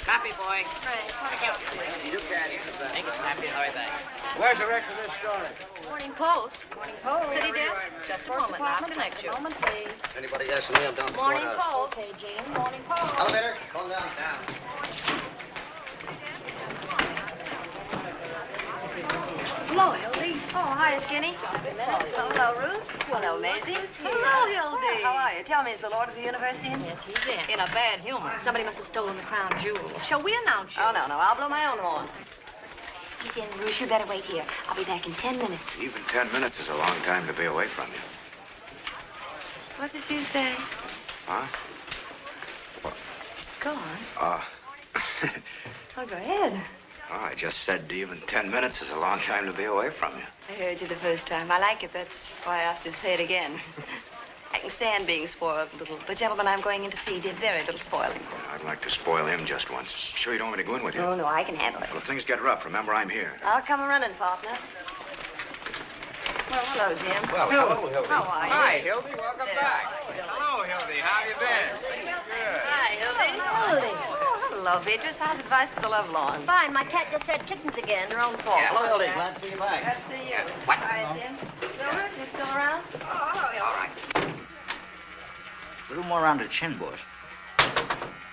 Copy, boy. Right. You can. Take a snappy. All right, thanks. Where's the rest of this story? Morning Post. Morning Post. City desk. Just a moment. Now connect you. Moment, please. Anybody asking me, I'm down to the Morning courthouse. Post. Okay, Jean. Morning Post. Elevator, calm down. Hello, Hildy. Oh, hi, Skinny. Hello, Ruth. Hello, Maisie. Hello, Hildy. How are you? Tell me, is the Lord of the Universe in? Yes, he's in a bad humor. Somebody must have stolen the crown jewel. Shall we announce you? Oh, no. I'll blow my own horn. He's in, Ruth. You better wait here. I'll be back in 10 minutes. Even 10 minutes is a long time to be away from you. What did you say? Huh? What? Go on. Oh, go ahead. Oh, I just said even 10 minutes is a long time to be away from you. I heard you the first time. I like it. That's why I asked you to say it again. I can stand being spoiled a little. The gentleman I'm going in to see did very little spoiling. I'd like to spoil him just once. Sure you don't want me to go in with you? No, I can handle it. Well, if things get rough, remember I'm here. I'll come running, partner. Well, hello, Jim. Well, hello, Hildy. How are you? Hi, Hildy. Welcome Yeah. back. Hello, Hildy. How you been? Good. Hi, Hildy. Oh, hello, Beatrice. How's advice to the love lawn? Fine. My cat just had kittens again. Your own fault. Hello, Hildy. Glad to see you back. Glad to see you. What? All right, Jim. Silver, you still around? All right. A little more around the chin, boys.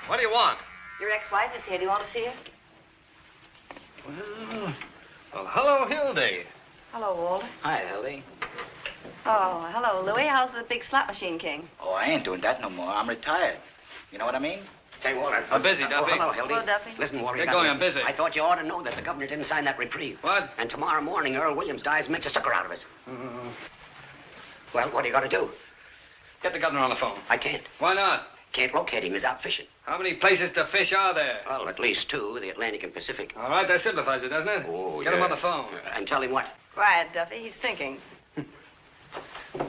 What do you want? Your ex-wife is here. Do you want to see her? Well, hello, Hildy. Hello, Walter. Hi, Hildy. Oh, hello, Louis. How's the big slot machine king? Oh, I ain't doing that no more. I'm retired. You know what I mean? Say, Walter. I'm busy, Duffy. Oh, hello, Hildy. Hello, Duffy. Listen, Walter. Get you gotta going, I'm listen. busy. I thought you ought to know that the governor didn't sign that reprieve. What? And tomorrow morning, Earl Williams dies and makes a sucker out of us. Well, what do you got to do? Get the governor on the phone. I can't. Why not? Can't locate him. He's out fishing. How many places to fish are there? Well, at least two, the Atlantic and Pacific. All right, that simplifies it, doesn't it? Oh, Get him yeah. on the phone. And tell him what? Quiet, Duffy. He's thinking.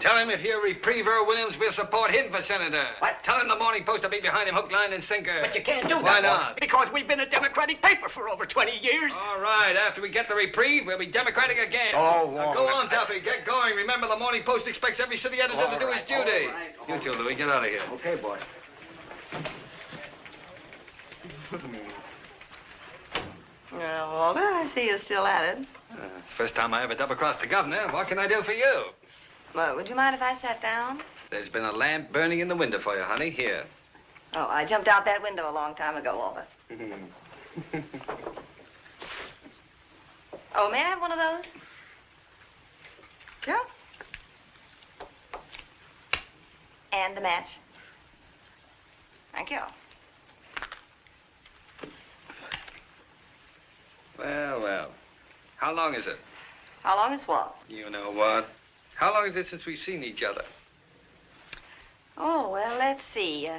Tell him if he'll reprieve Earl Williams, we'll support him for senator. What? Tell him the Morning Post will be behind him, hook, line, and sinker. But you can't do that. Why Walter, not? Because we've been a Democratic paper for over 20 years. All right, after we get the reprieve, we'll be Democratic again. Oh, Now, go on, Duffy, get going. Remember, the Morning Post expects every city editor to do his duty. You too, Louis, get out of here. Okay, boy. Well, Walter, I see you're still at it. It's the first time I ever double-crossed the governor. What can I do for you? Well, would you mind if I sat down? There's been a lamp burning in the window for you, honey. Here. Oh, I jumped out that window a long time ago, Walter. Oh, may I have one of those? Yeah. And a match. Thank you. Well. How long is it? How long is what? You know what? How long is it since we've seen each other? Oh, well, let's see.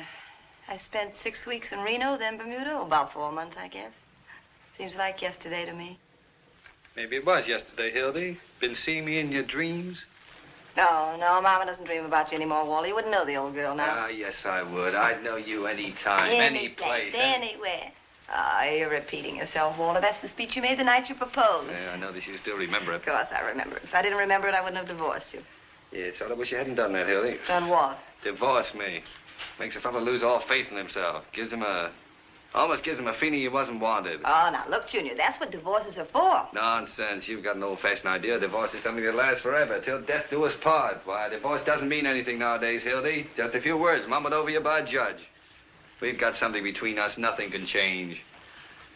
I spent 6 weeks in Reno, then Bermuda. Oh, about 4 months, I guess. Seems like yesterday to me. Maybe it was yesterday, Hildy. Been seeing me in your dreams? No, Mama doesn't dream about you anymore, Wally. You wouldn't know the old girl now. Ah, yes, I would. I'd know you any time, any place. Anywhere. Ah, you're repeating yourself, Walter. That's the speech you made the night you proposed. Yeah, I know that you still remember it. Of course I remember it. If I didn't remember it, I wouldn't have divorced you. Yeah, so I wish you hadn't done that, Hildy. Done what? Divorce me. Makes a fellow lose all faith in himself. Almost gives him a feeling he wasn't wanted. Oh, now, look, Junior, that's what divorces are for. Nonsense. You've got an old-fashioned idea. Divorce is something that lasts forever, till death do us part. Why, divorce doesn't mean anything nowadays, Hildy. Just a few words mumbled over you by a judge. We've got something between us nothing can change.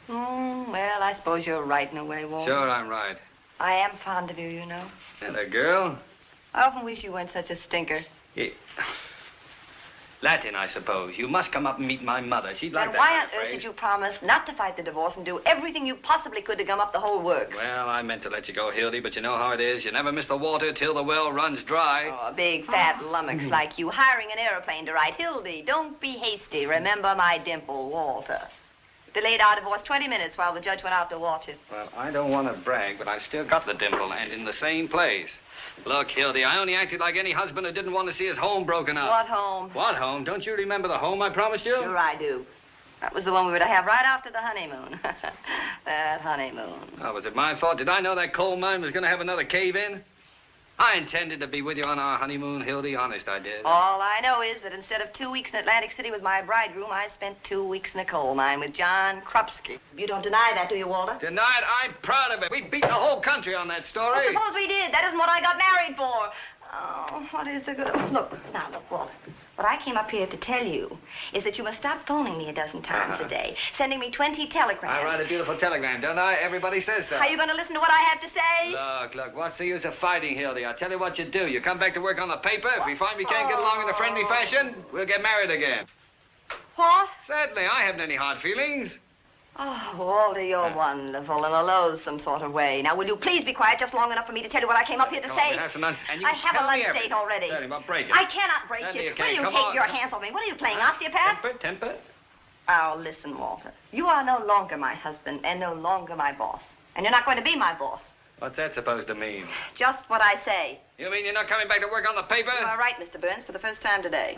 Well, I suppose you're right in a way, Walter. Sure, I'm right. I am fond of you, you know. And a girl? I often wish you weren't such a stinker. Yeah. Latin, I suppose. You must come up and meet my mother. She'd like Then that why kind on of earth phrase. did you promise not to fight the divorce and do everything you possibly could to gum up the whole works? Well, I meant to let you go, Hildy, but you know how it is. You never miss the water till the well runs dry. Oh, a big, fat lummox like you hiring an airplane to write. Hildy, don't be hasty. Remember my dimple, Walter. Delayed our divorce 20 minutes while the judge went out to watch it. Well, I don't want to brag, but I've still got the dimple, and in the same place. Look, Hildy, I only acted like any husband who didn't want to see his home broken up. What home? What home? Don't you remember the home I promised you? Sure I do. That was the one we were to have right after the honeymoon. That honeymoon. Oh, was it my fault? Did I know that coal mine was going to have another cave-in? I intended to be with you on our honeymoon, Hildy. Honest, I did. All I know is that instead of 2 weeks in Atlantic City with my bridegroom, I spent 2 weeks in a coal mine with John Krupski. You don't deny that, do you, Walter? Denied? I'm proud of it. We beat the whole country on that story. Well, suppose we did. That isn't what I got married for. Oh, what is the good of... Look, Walter. What I came up here to tell you is that you must stop phoning me a dozen times a day, sending me 20 telegrams. I write a beautiful telegram, don't I? Everybody says so. Are you going to listen to what I have to say? Look, what's the use of fighting, Hildy? I'll tell you what you do. You come back to work on the paper. If we find we can't get along in a friendly fashion, we'll get married again. What? Certainly, I haven't any hard feelings. Oh, Walter, you're wonderful in a loathsome sort of way. Now, will you please be quiet just long enough for me to tell you what I came up here to say? Have some lunch. And you I have a lunch date already. Certainly, well, break it. I cannot break Certainly it. you can. Will you Come take on. your hands off me? What are you playing, osteopath? Temper. Oh, listen, Walter. You are no longer my husband and no longer my boss. And you're not going to be my boss. What's that supposed to mean? Just what I say. You mean you're not coming back to work on the paper? You are right, Mr. Burns, for the first time today.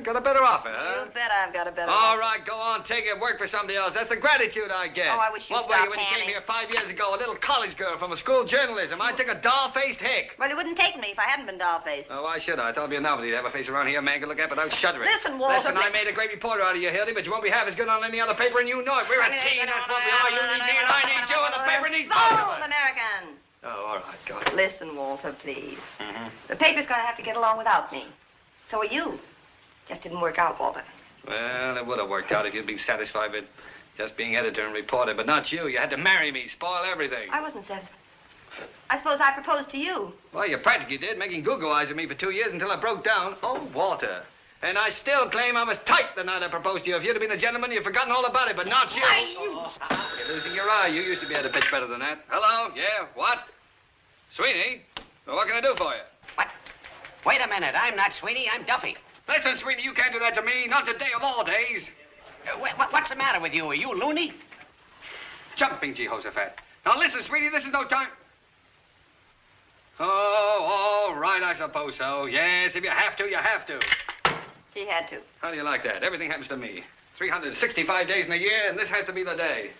Got a better offer, huh? You bet I've got a better All offer. right, go on, take it, work for somebody else. That's the gratitude I get. Oh, I wish you'd What were stop you when you panning. came here 5 years ago? A little college girl from a school journalism. I took a doll-faced hick. Well, you wouldn't take me if I hadn't been doll-faced. Oh, why should I? I thought it'd be a novelty to have a face around here a man could look at without shuddering. Listen, Walter, Listen, I please. made a great reporter out of you, Hildy, but you won't be half as good on any other paper, and you know it. We're a team, that's what we are. You need me, and I need you, and the paper needs both of Sold us. American. Oh, all right, go ahead. Listen, Walter, please. Mm-hmm. The paper's going to have to get along without me. So are you. Just didn't work out, Walter. Well, it would have worked out if you'd been satisfied with just being editor and reporter, but not you. You had to marry me, spoil everything. I wasn't satisfied. I suppose I proposed to you. Well, you practically did, making goo-goo eyes at me for 2 years until I broke down. Oh, Walter. And I still claim I was tight the night I proposed to you. If you'd have been a gentleman, you'd forgotten all about it, but not you. You're losing your eye. You used to be able to pitch better than that. Hello? Yeah? What? Sweeney? Well, what can I do for you? What? Wait a minute. I'm not Sweeney. I'm Duffy. Listen, Sweeney, you can't do that to me. Not today of all days. What's the matter with you? Are you loony? Jumping Jehoshaphat. Now, listen, Sweeney, this is no time. Oh, all right, I suppose so. Yes, if you have to, you have to. He had to. How do you like that? Everything happens to me. 365 days in a year, and this has to be the day.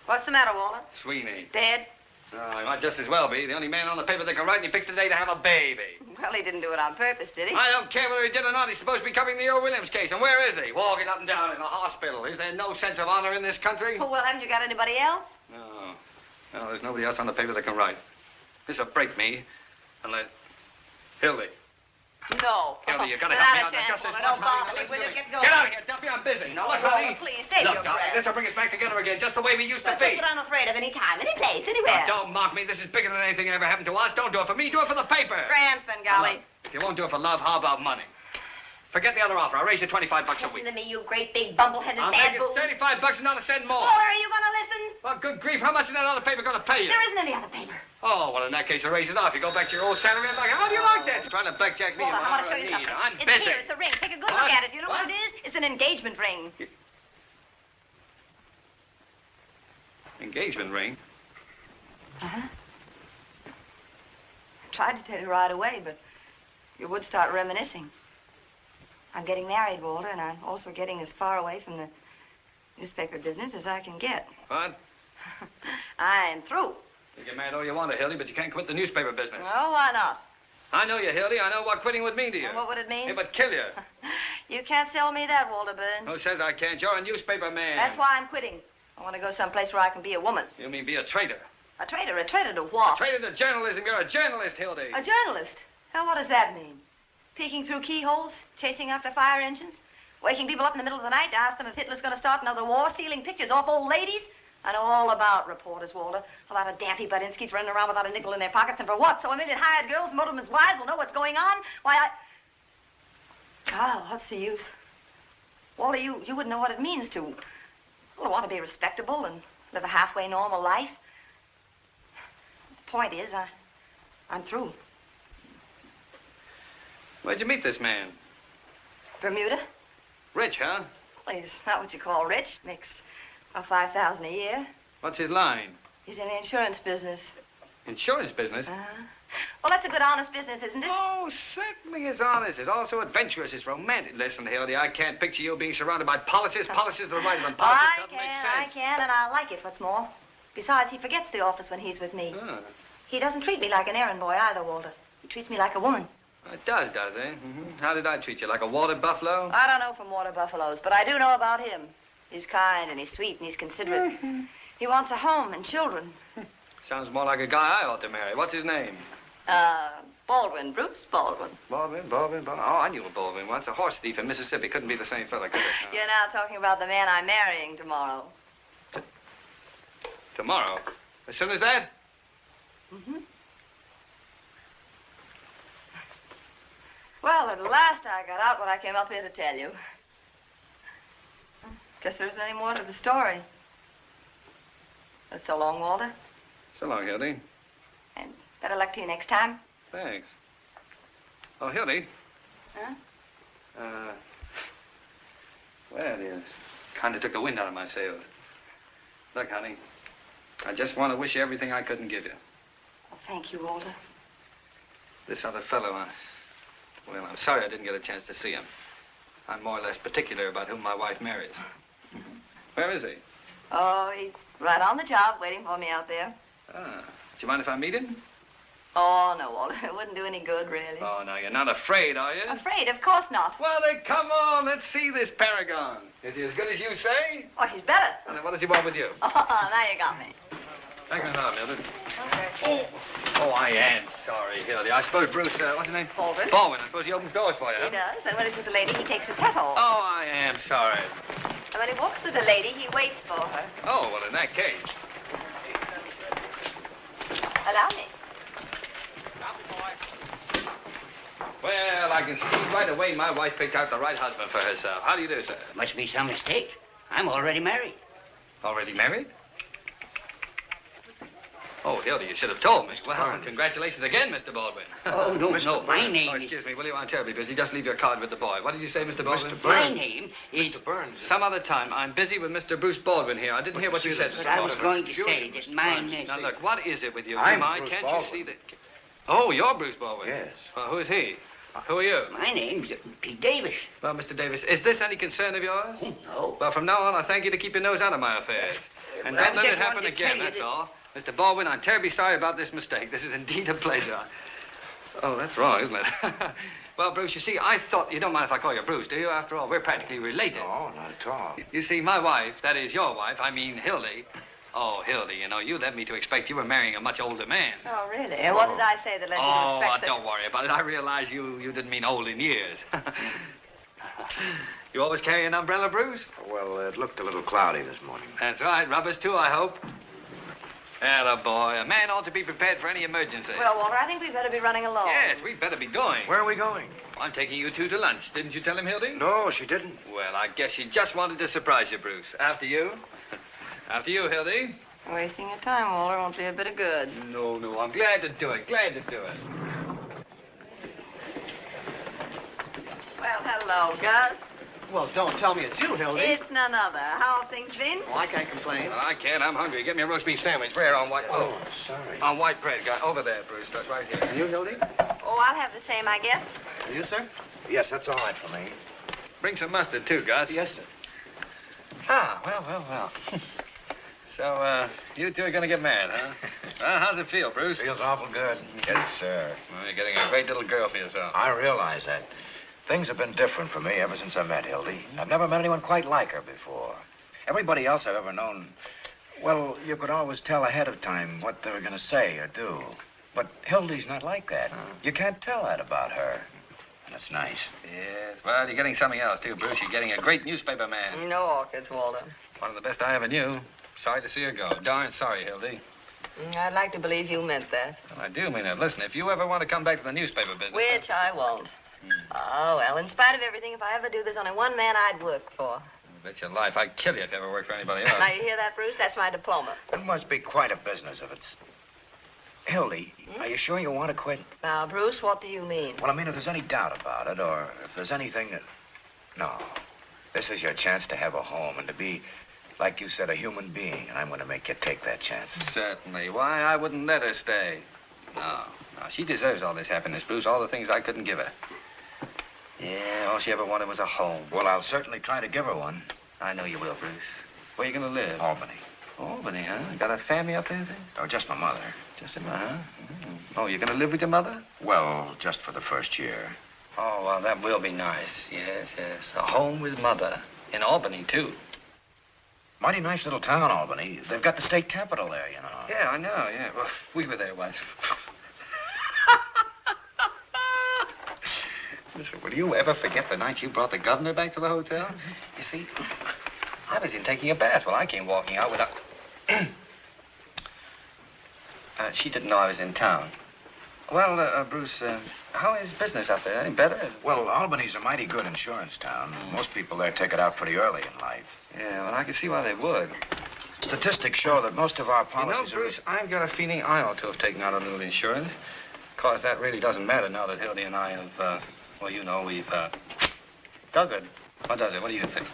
What's the matter, Walter? Sweeney. Dead? Oh, he might just as well be. The only man on the paper that can write, and he picks the day to have a baby. Well, he didn't do it on purpose, did he? I don't care whether he did or not. He's supposed to be covering the Earl Williams case. And where is he? Walking up and down in a hospital. Is there no sense of honor in this country? Oh, well, haven't you got anybody else? No. No, there's nobody else on the paper that can write. This'll break me. Unless... Hildy. No. Hildy, you gotta Not help me a out. chance, Just this Walter. once, Don't honey. bother Now, me. listen Will to you me. get going? Get out of here, Duffy. I'm busy. Now, look, honey. Please, save your Look, darling, breath. this'll bring us back together again, just the way we used to That's just be. what I'm afraid of. Any time, any place, anywhere. Don't mock me. This is bigger than anything that ever happened to us. Don't do it for me. Do it for the paper. Grand, Svengali. If you won't do it for love, how about money? Forget the other offer. I'll raise you $25 a Listen week. to me, you great big bumbleheaded I'll bad make boo. it $35 and not a cent more. Walter, are you going to listen? Well, good grief, how much is that other paper going to pay you? There isn't any other paper. Oh, well, in that case, I'll raise it off. You go back to your old salary. Like, how do you like that? Trying to blackjack me. Walter, in I my want to show hour you of need. something. I'm It's busy. here. It's a ring. Take a good What? look at it. You know what What? it is? It's an engagement ring. Engagement ring? Uh-huh. I tried to tell you right away, but you would start reminiscing. I'm getting married, Walter, and I'm also getting as far away from the newspaper business as I can get. What? I'm through. You get mad all you want to, Hildy, but you can't quit the newspaper business. Oh, why not? I know you, Hildy. I know what quitting would mean to you. Well, what would it mean? It would kill you. You can't sell me that, Walter Burns. Who says I can't? You're a newspaper man. That's why I'm quitting. I want to go someplace where I can be a woman. You mean be a traitor? A traitor? A traitor to what? Traitor to journalism. You're a journalist, Hildy. A journalist? Now, what does that mean? Peeking through keyholes, chasing after fire engines, waking people up in the middle of the night to ask them if Hitler's going to start another war, stealing pictures off old ladies? I know all about reporters, Walter. A lot of daffy Budinskis running around without a nickel in their pockets, and for what? So a million hired girls, motormen's wives, will know what's going on? Why, Oh, what's the use? Walter, you wouldn't know what it means to want to be respectable and live a halfway normal life. The point is, I'm through. Where'd you meet this man? Bermuda? Rich, huh? Well, he's not what you call rich. Makes about $5,000 a year. What's his line? He's in the insurance business. Insurance business? Well, that's a good, honest business, isn't it? Oh, certainly is honest. It's also adventurous. It's romantic. Listen, Hildy, I can't picture you being surrounded by policies. Policies are the right of them. Politics doesn't make sense. I can, and I like it, what's more. Besides, he forgets the office when he's with me. Ah. He doesn't treat me like an errand boy either, Walter. He treats me like a woman. It does it? Mm-hmm. How did I treat you? Like a water buffalo? I don't know from water buffaloes, but I do know about him. He's kind and he's sweet and he's considerate. He wants a home and children. Sounds more like a guy I ought to marry. What's his name? Baldwin, Bruce Baldwin. Baldwin. Oh, I knew a Baldwin once. A horse thief in Mississippi. Couldn't be the same fella, could it? No. You're now talking about the man I'm marrying tomorrow. Tomorrow? As soon as that? Mm-hmm. Well, at last I got out what I came up here to tell you. Guess there isn't any more to the story. So long, Walter. So long, Hildy. And better luck to you next time. Thanks. Oh, Hildy. Huh? Well, you kind of took the wind out of my sails. Look, honey, I just want to wish you everything I couldn't give you. Well, thank you, Walter. This other fellow, well, I'm sorry I didn't get a chance to see him. I'm more or less particular about whom my wife marries. Where is he? Oh, he's right on the job, waiting for me out there. Ah, do you mind if I meet him? Oh, no, Walter. It wouldn't do any good, really. Oh, no, you're not afraid, are you? Afraid? Of course not. Well, then, come on. Let's see this paragon. Is he as good as you say? Oh, he's better. Well, then what does he want with you? Oh, now you got me. Thank you, now, Mildred. Okay. Oh, I am sorry, Hildy. I suppose Bruce, what's his name? Baldwin. Baldwin. I suppose he opens doors for you, He does. And when he's with the lady, he takes his hat off. Oh, I am sorry. And when he walks with the lady, he waits for her. Oh, well, in that case. Allow me. Well, I can see right away my wife picked out the right husband for herself. How do you do, sir? Must be some mistake. I'm already married. Already married? Oh, Hildy, you should have told me. Well, Burns. congratulations again, Mr. Baldwin. Oh, no, no, my name is... excuse me, will you? I'm terribly busy. Just leave your card with the boy. What did you say, Mr. Baldwin? Mr. My Burns. name is... Mr. Burns. Some other time. I'm busy with Mr. Bruce Baldwin here. I didn't hear what you said, Mr. But I was Baldwin. going to say that mine is... Now, look, what is it with you? I'm Mine? Bruce Can't Baldwin. you see that... Oh, you're Bruce Baldwin? Yes. Well, who is he? Who are you? My name's Pete Davis. Well, Mr. Davis, is this any concern of yours? Oh, no. Well, from now on, I thank you to keep your nose out of my affairs. And well, I don't let it just happen wanted to again, tell you that's that- all. Mr. Baldwin, I'm terribly sorry about this mistake. This is indeed a pleasure. Oh, that's wrong, isn't it? Well, Bruce, you see, I thought... You don't mind if I call you Bruce, do you? After all, we're practically related. No, not at all. You see, my wife, that is your wife, I mean Hildy... Oh, Hildy, you know, you led me to expect you were marrying a much older man. Oh, really? And what did I say that led you to Oh, expect such... don't worry about it. I realize you didn't mean old in years. You always carry an umbrella, Bruce? Well, it looked a little cloudy this morning. That's right. Rubbers, too, I hope. Attaboy. A man ought to be prepared for any emergency. Well, Walter, I think we'd better be running along. Yes, we'd better be going. Where are we going? I'm taking you two to lunch. Didn't you tell him, Hildy? No, she didn't. Well, I guess she just wanted to surprise you, Bruce. After you. After you, Hildy. Wasting your time, Walter, won't be a bit of good. No, I'm glad to do it. Glad to do it. Well, hello, Gus. Well, don't tell me it's you, Hildy. It's none other. How have things been? Oh, I can't complain. Well, I can't. I'm hungry. Get me a roast beef sandwich. Where? On white... Oh, sorry. On white bread. Over there, Bruce. That's right here. And you, Hildy? Oh, I'll have the same, I guess. And you, sir? Yes, that's all right for me. Bring some mustard, too, Gus. Yes, sir. Ah, well. So, you two are going to get married, huh? Well, how's it feel, Bruce? Feels awful good. Yes, sir. Well, you're getting a great little girl for yourself. I realize that. Things have been different for me ever since I met Hildy. I've never met anyone quite like her before. Everybody else I've ever known, well, you could always tell ahead of time what they were going to say or do. But Hildy's not like that. You can't tell that about her. And it's nice. Yes, well, you're getting something else, too, Bruce. You're getting a great newspaper man. No orchids, Walter. One of the best I ever knew. Sorry to see her go. Darn sorry, Hildy. I'd like to believe you meant that. Well, I do mean it. Listen, if you ever want to come back to the newspaper business... Which I won't. Oh, well, in spite of everything, if I ever do, there's only one man I'd work for. Bet your life I'd kill you if you ever worked for anybody else. Now, you hear that, Bruce? That's my diploma. It must be quite a business if it's... Hildy, are you sure you want to quit? Now, Bruce, what do you mean? Well, I mean, if there's any doubt about it, or if there's anything that... No. This is your chance to have a home and to be, like you said, a human being. And I'm going to make you take that chance. Certainly. Why, I wouldn't let her stay. No. She deserves all this happiness, Bruce. All the things I couldn't give her. Yeah, all she ever wanted was a home. Well, I'll certainly try to give her one. I know you will, Bruce. Where are you going to live? Albany. Albany, huh? Got a family up there? Oh, just my mother. Just a minute, huh? Oh, you're going to live with your mother? Well, just for the first year. Oh, well, that will be nice. Yes, yes. A home with mother. In Albany, too. Mighty nice little town, Albany. They've got the state capitol there, you know. Yeah, I know, yeah. Well, we were there once. Listen, will you ever forget the night you brought the governor back to the hotel? You see, I was in taking a bath while I came walking out without... she didn't know I was in town. Well, Bruce, how is business up there? Any better? Well, Albany's a mighty good insurance town. Most people there take it out pretty early in life. Yeah, well, I can see why they would. Statistics show that most of our policies Bruce, I've got a feeling I ought to have taken out a little insurance. Of course, that really doesn't matter now that Hildy and I have, well, you know, we've, Does it? What does it? What do you think?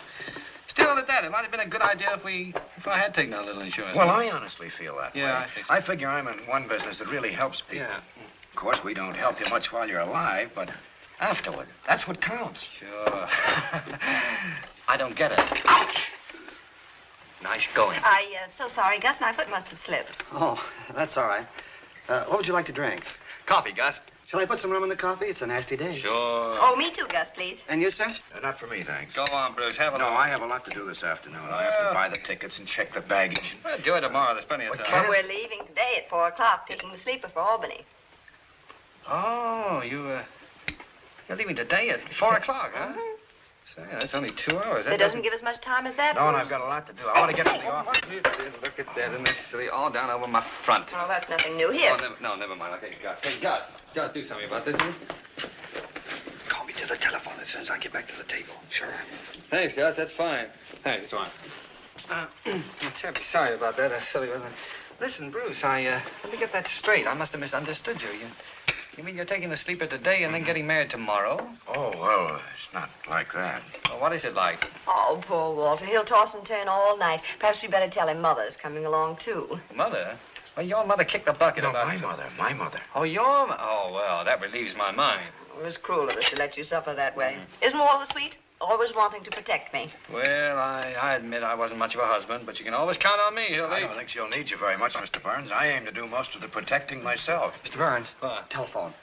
Still, at that, it might have been a good idea if I had taken out a little insurance. Well, I honestly feel that way. I think so. I figure I'm in one business that really helps people. Yeah. Of course, we don't help you much while you're alive, but afterward, that's what counts. Sure. I don't get it. Ouch! Nice going. So sorry, Gus. My foot must have slipped. Oh, that's all right. What would you like to drink? Coffee, Gus. Shall I put some rum in the coffee? It's a nasty day. Sure. Oh, me too, Gus, please. And you, sir? Not for me, thanks. Go on, Bruce. Have it No, all. I have a lot to do this afternoon. I have to buy the tickets and check the baggage. Well, do it tomorrow. There's plenty of time. Well, we're leaving today at 4 o'clock, taking the sleeper for Albany. Oh, you're leaving today at 4 o'clock, huh? Say, that's only 2 hours. It doesn't give us much time as that. No, and Bruce. I've got a lot to do. I want to get to the office. Look at that. Isn't that silly? All down over my front. Well, that's nothing new. Here. Oh, never mind. Okay, Gus. Hey, Gus, do something about this, will you? Call me to the telephone as soon as I get back to the table. Sure. Thanks, Gus. That's fine. Thanks, it's fine. I'm terribly sorry about that. That's silly, wasn't it? Listen, Bruce, let me get that straight. I must have misunderstood you. You mean you're taking the sleeper today and then getting married tomorrow? Oh, well, it's not like that. Well, what is it like? Oh, poor Walter. He'll toss and turn all night. Perhaps we better tell him Mother's coming along, too. Mother? Well, your mother kicked the bucket No, about my mother. Oh, your mother? Oh, well, that relieves my mind. It was cruel of us to let you suffer that way. Isn't Walter sweet? Always wanting to protect me. Well, I admit I wasn't much of a husband, but you can always count on me, Hildy. I don't think she'll need you very much, Mr. Burns. I aim to do most of the protecting myself. Mr. Burns. What? Telephone.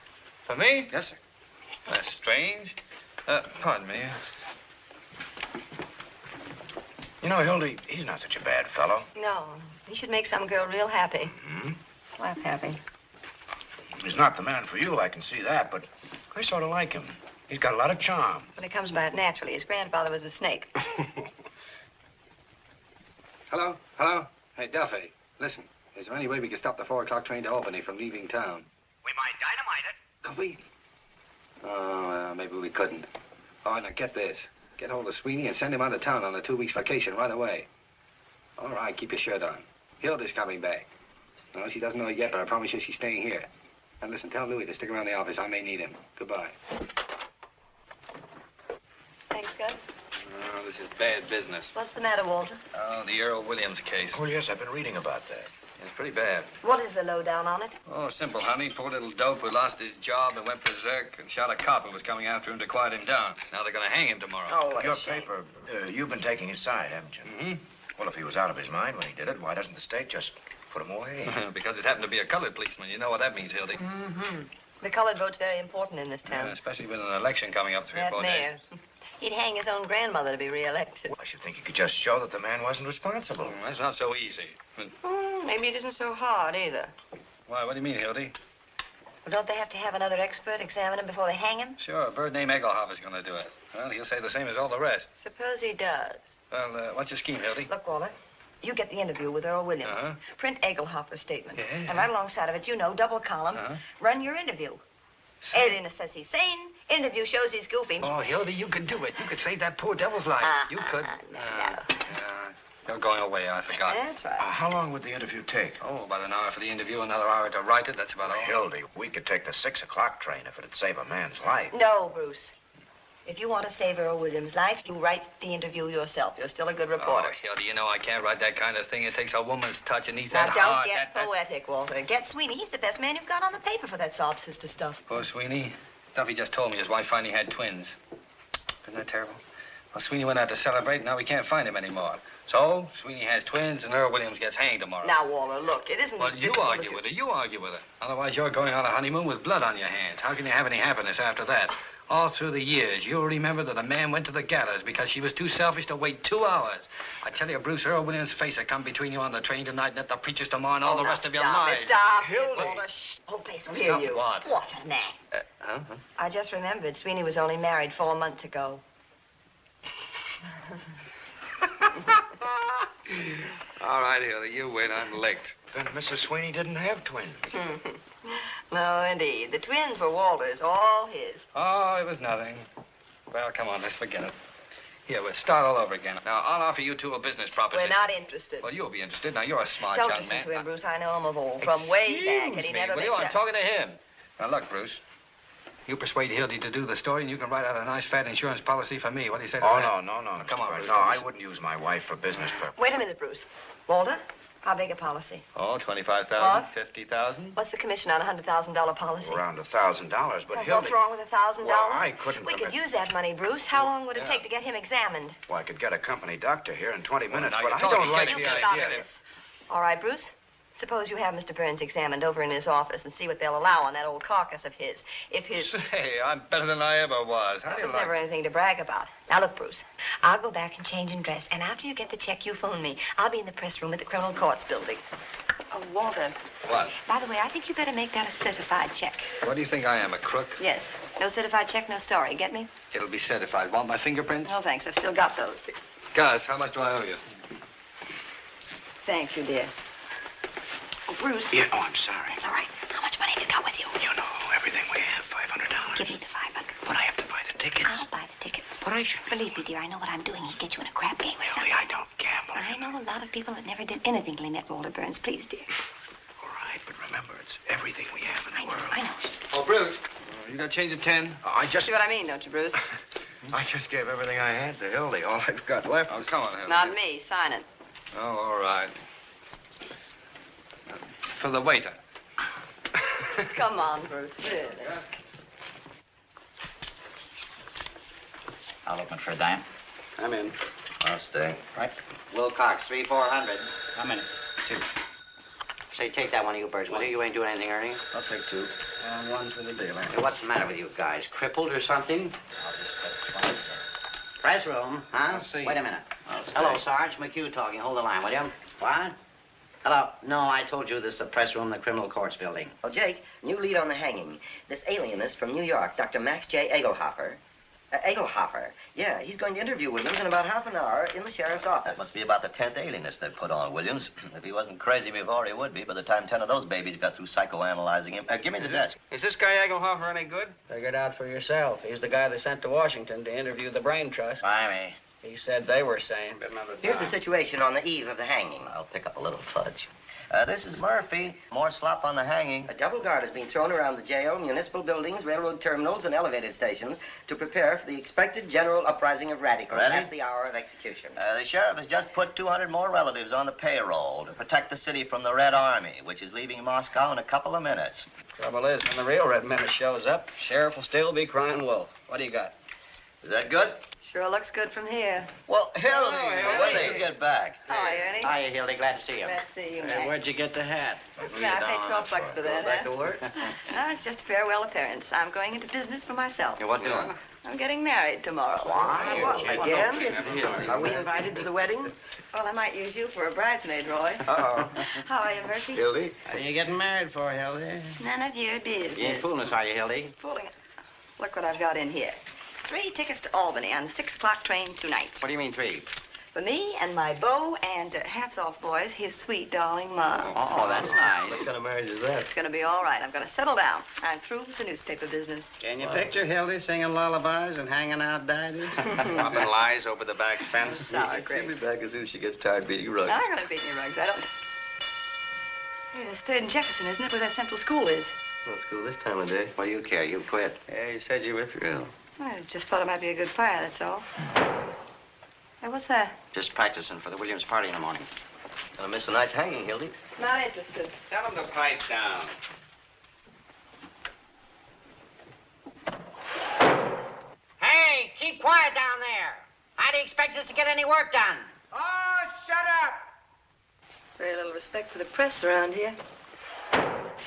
For me? Yes, sir. That's strange. Pardon me. You know, Hildy, he's not such a bad fellow. No, he should make some girl real happy. Hmm? Laugh happy. He's not the man for you, I can see that, but I sort of like him. He's got a lot of charm. Well, it comes by it naturally. His grandfather was a snake. Hello? Hey, Duffy, listen. Is there any way we can stop the 4 o'clock train to Albany from leaving town? We might dynamite it. Could we? Oh, maybe we couldn't. All right, now get this. Get hold of Sweeney and send him out of town on a 2 weeks vacation right away. All right, keep your shirt on. Hilda's coming back. No, she doesn't know it yet, but I promise you she's staying here. And listen, tell Louis to stick around the office. I may need him. Goodbye. Thanks, Gus. Oh, this is bad business. What's the matter, Walter? Oh, the Earl Williams case. Oh, yes, I've been reading about that. It's pretty bad. What is the lowdown on it? Oh, simple, honey. Poor little dope who lost his job and went berserk and shot a cop who was coming after him to quiet him down. Now they're going to hang him tomorrow. Oh, what Your a shame. paper, you've been taking his side, haven't you? Mm-hmm. Well, if he was out of his mind when he did it, why doesn't the state just put him away? Because it happened to be a colored policeman. You know what that means, Hildy. Mm-hmm. The colored vote's very important in this town. Yeah, especially with an election coming up 3 or That 4 mayor. days. He'd hang his own grandmother to be reelected. Well, I should think you could just show that the man wasn't responsible. That's not so easy. Maybe it isn't so hard, either. Why, what do you mean, Hildy? Well, don't they have to have another expert examine him before they hang him? Sure, a bird named Egelhoff is going to do it. Well, he'll say the same as all the rest. Suppose he does. Well, what's your scheme, Hildy? Look, Walter, you get the interview with Earl Williams. Uh-huh. Print Egelhoffer's statement. Yeah. And right alongside of it, double column, run your interview. Alienist says he's sane. Interview shows he's goofy. Oh, Hildy, you could do it. You could save that poor devil's life. You could. No. You're going away, I forgot. That's right. How long would the interview take? Oh, about an hour for the interview, another hour to write it. That's about all. Hildy, we could take the 6 o'clock train if it'd save a man's life. No, Bruce. If you want to save Earl Williams' life, you write the interview yourself. You're still a good reporter. Oh, Hildy, you know I can't write that kind of thing. It takes a woman's touch and needs Now, that don't heart. get poetic, Walter. Get Sweeney. He's the best man you've got on the paper for that sob sister stuff. Poor Sweeney. Duffy just told me his wife finally had twins. Isn't that terrible? Well, Sweeney went out to celebrate, now we can't find him anymore. So, Sweeney has twins, and Earl Williams gets hanged tomorrow. Now, Walter, look, it isn't... Well, as you difficult as argue with her. You argue with her. Otherwise, you're going on a honeymoon with blood on your hands. How can you have any happiness after that? All through the years, you'll remember that a man went to the gallows because she was too selfish to wait 2 hours. I tell you, Bruce, Earl Williams' face will come between you on the train tonight and at the preacher's tomorrow and all the rest of your lives. Stop. Hildy. Walter, shh. Whole place will hear you. What? What a knack. I just remembered Sweeney was only married 4 months ago. All right, Hildy, you win. I'm licked. Then Mrs. Sweeney didn't have twins. No, indeed. The twins were Walter's, all his. Oh, it was nothing. Well, come on, let's forget it. Here, we'll start all over again. Now, I'll offer you two a business proposition. We're not interested. Well, you'll be interested. Now, you're a smart Don't young listen man. to him, Bruce. I know him of old. From way back, and he never Will makes you? I'm up. talking to him. Now, look, Bruce. You persuade Hildy to do the story, and you can write out a nice, fat insurance policy for me. What do you say to that? Oh, no, Come on, Bruce. No, I wouldn't use my wife for business purposes. Wait a minute, Bruce. Walter, how big a policy? Oh, 25,000, What? 50,000. What's the commission on a $100,000 policy? Around $1,000, but Well, Hildy... what's wrong with $1,000? Well, I couldn't We could permit- use that money, Bruce. How long would it Yeah. take to get him examined? Well, I could get a company doctor here in 20 minutes, now but you're I talking. don't You like get the the Think idea. about this. All right, Bruce. Suppose you have Mr. Burns examined over in his office and see what they'll allow on that old carcass of his. If his... Say, I'm better than I ever was. How That do you was like never anything to brag about. Now, look, Bruce. I'll go back and change and dress, and after you get the check, you phone me. I'll be in the press room at the Criminal Courts building. Oh, Walter. What? By the way, I think you better make that a certified check. What do you think I am, a crook? Yes. No certified check, no story. Get me? It'll be certified. Want my fingerprints? No, thanks. I've still got those. Gus, how much do I owe you? Thank you, dear. Oh, Bruce. Yeah, I'm sorry. It's all right. How much money have you got with you? You know, everything we have, $500. Give me the 500. But I have to buy the tickets. I'll buy the tickets. But I should... Believe me, dear, I know what I'm doing. He'd get you in a crap game or Hildy, something. I don't gamble. I know a lot of people that never did anything till they met Walter Burns. Please, dear. All right, but remember, it's everything we have in the world. I know. Oh, Bruce. You got change of 10? I just... See what I mean, don't you, Bruce? I just gave everything I had to Hildy. All I've got left Oh, is... come on, Hildy. Not me. Sign it. Oh, all right. For the waiter. Come on, Bruce. Really. I'll open for a dime. I'm in. I'll stay. Right. Wilcox, 3,400. I'm in. 2. Say, take that one of you birds with you. You ain't doing anything, Ernie. I'll take 2. One for the dealer. Hey, what's the matter with you guys? Crippled or something? I'll just bet 20 cents. Press room, huh? I'll see. Wait a minute. I'll stay. Hello, Sarge. McHugh talking. Hold the line, will you? What? Hello. No, I told you this is the press room in the criminal courts building. Oh, Jake, new lead on the hanging. This alienist from New York, Dr. Max J. Egelhofer. Egelhofer. Yeah, he's going to interview Williams in about half an hour in the sheriff's office. That must be about the 10th alienist they've put on Williams. If he wasn't crazy before, he would be by the time 10 of those babies got through psychoanalyzing him. Give me the desk. Is this guy Egelhofer any good? Figure it out for yourself. He's the guy they sent to Washington to interview the Brain Trust. Blimey. He said they were sane. Here's the situation on the eve of the hanging. I'll pick up a little fudge. This is Murphy. More slop on the hanging. A double guard has been thrown around the jail, municipal buildings, railroad terminals, and elevated stations to prepare for the expected general uprising of radicals Ready? at the hour of execution. The sheriff has just put 200 more relatives on the payroll to protect the city from the Red Army, which is leaving Moscow in a couple of minutes. Trouble is, when the real Red Menace shows up, sheriff will still be crying wolf. What do you got? Is that good? Sure looks good from here. Well, Hildy, when do you get back? Hi, Ernie. Hiya, Hildy. Glad to see you. Glad to see you, Mac. Where'd you get the hat? Yeah, I paid 12 bucks for that, Back huh? to work? No, it's just a farewell appearance. I'm going into business for myself. You what doing? I'm getting married tomorrow. What, again? Are we invited to the wedding? Well, I might use you for a bridesmaid, Roy. Uh-oh. How are you, Murphy? Hildy? What are you getting married for, Hildy? None of your business. You ain't fooling us, are you, Hildy? Fooling. Look what I've got in here. 3 tickets to Albany on the 6 o'clock train tonight. What do you mean 3? For me and my beau and, hats off, boys, his sweet darling mom. Oh, that's nice. What kind of marriage is that? It's going to be all right. I'm going to settle down. I'm through with the newspaper business. Can you picture Hildy singing lullabies and hanging out daddies? Popping lies over the back fence. Sour She'll grapes. be back as soon as she gets tired beating rugs. I'm not going to beat any rugs. I don't... Hey, there's 3rd and Jefferson, isn't it, where that central school is? Let's go this time of day. What do you care? You quit. Yeah, you said you were through. I just thought it might be a good fire, that's all. Hey, what's that? Just practicing for the Williams party in the morning. Gonna miss a night's hanging, Hildy. Not interested. Tell him to pipe down. Hey, keep quiet down there. I you expect us to get any work done? Oh, shut up! Very little respect for the press around here.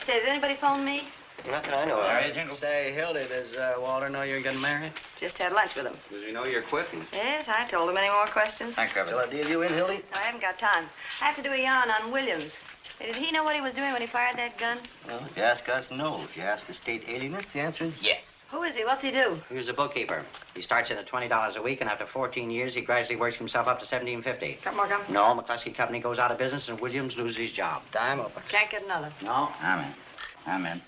Say, did anybody phone me? Not that I know of. Are you, Jingle? Say, Hildy, does Walter know you're getting married? Just had lunch with him. Does he know you're quitting? Yes, I told him. Any more questions? Thanks, Shall I deal you in, Hildy? I haven't got time. I have to do a yarn on Williams. Did he know what he was doing when he fired that gun? Well, if you ask us, no. If you ask the state alienists, the answer is yes. Who is he? What's he do? He was a bookkeeper. He starts in at $20 a week, and after 14 years, he gradually works himself up to $17.50. Got more gum? No, McCluskey Company goes out of business, and Williams loses his job. Dime over. Can't get another. No, I'm in.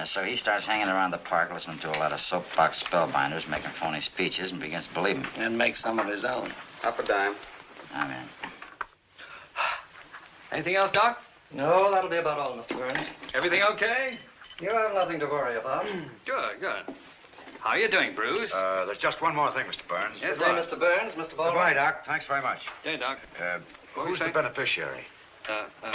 So he starts hanging around the park listening to a lot of soapbox spellbinders making phony speeches and begins to believe them. And make some of his own. Up a dime. I'm in. Anything else, Doc? No, that'll be about all, Mr. Burns. Everything okay? You have nothing to worry about. Good, good. How are you doing, Bruce? There's just one more thing, Mr. Burns. Yes, Good day, what? Mr. Burns, Mr. Baldwin. Goodbye, Doc. Thanks very much. Hey, Doc. What were Who's you the saying? beneficiary?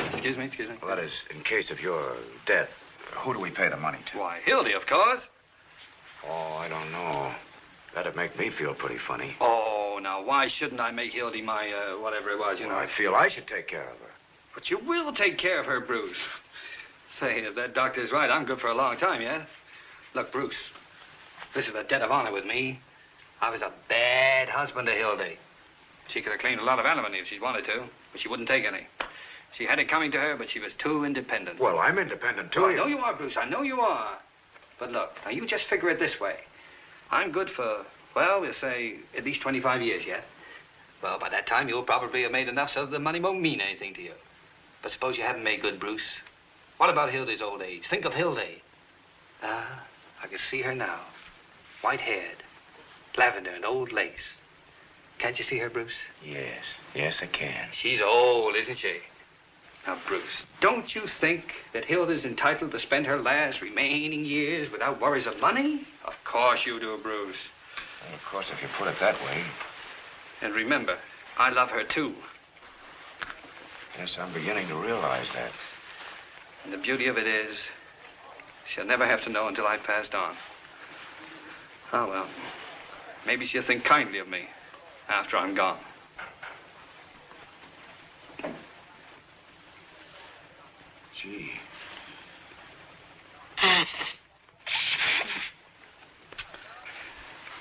Excuse me. Well, that is, in case of your death, who do we pay the money to? Why, Hildy, of course. Oh, I don't know. That'd make me feel pretty funny. Oh, now, why shouldn't I make Hildy my, whatever it was, you know? I feel I should take care of her. But you will take care of her, Bruce. Say, if that doctor's right, I'm good for a long time yet. Look, Bruce, this is a debt of honor with me. I was a bad husband to Hildy. She could have claimed a lot of alimony if she'd wanted to, but she wouldn't take any. She had it coming to her, but she was too independent. Well, I'm independent, too. I know you are, Bruce. I know you are. But look, now you just figure it this way. I'm good for, well, we'll say at least 25 years yet. Well, by that time, you'll probably have made enough so that the money won't mean anything to you. But suppose you haven't made good, Bruce. What about Hildy's old age? Think of Hildy. I can see her now. White-haired, lavender and old lace. Can't you see her, Bruce? Yes, I can. She's old, isn't she? Now, Bruce, don't you think that Hilda's entitled to spend her last remaining years without worries of money? Of course you do, Bruce. Well, of course, if you put it that way. And remember, I love her, too. Yes, I'm beginning to realize that. And the beauty of it is, she'll never have to know until I've passed on. Oh, well, maybe she'll think kindly of me after I'm gone. Gee.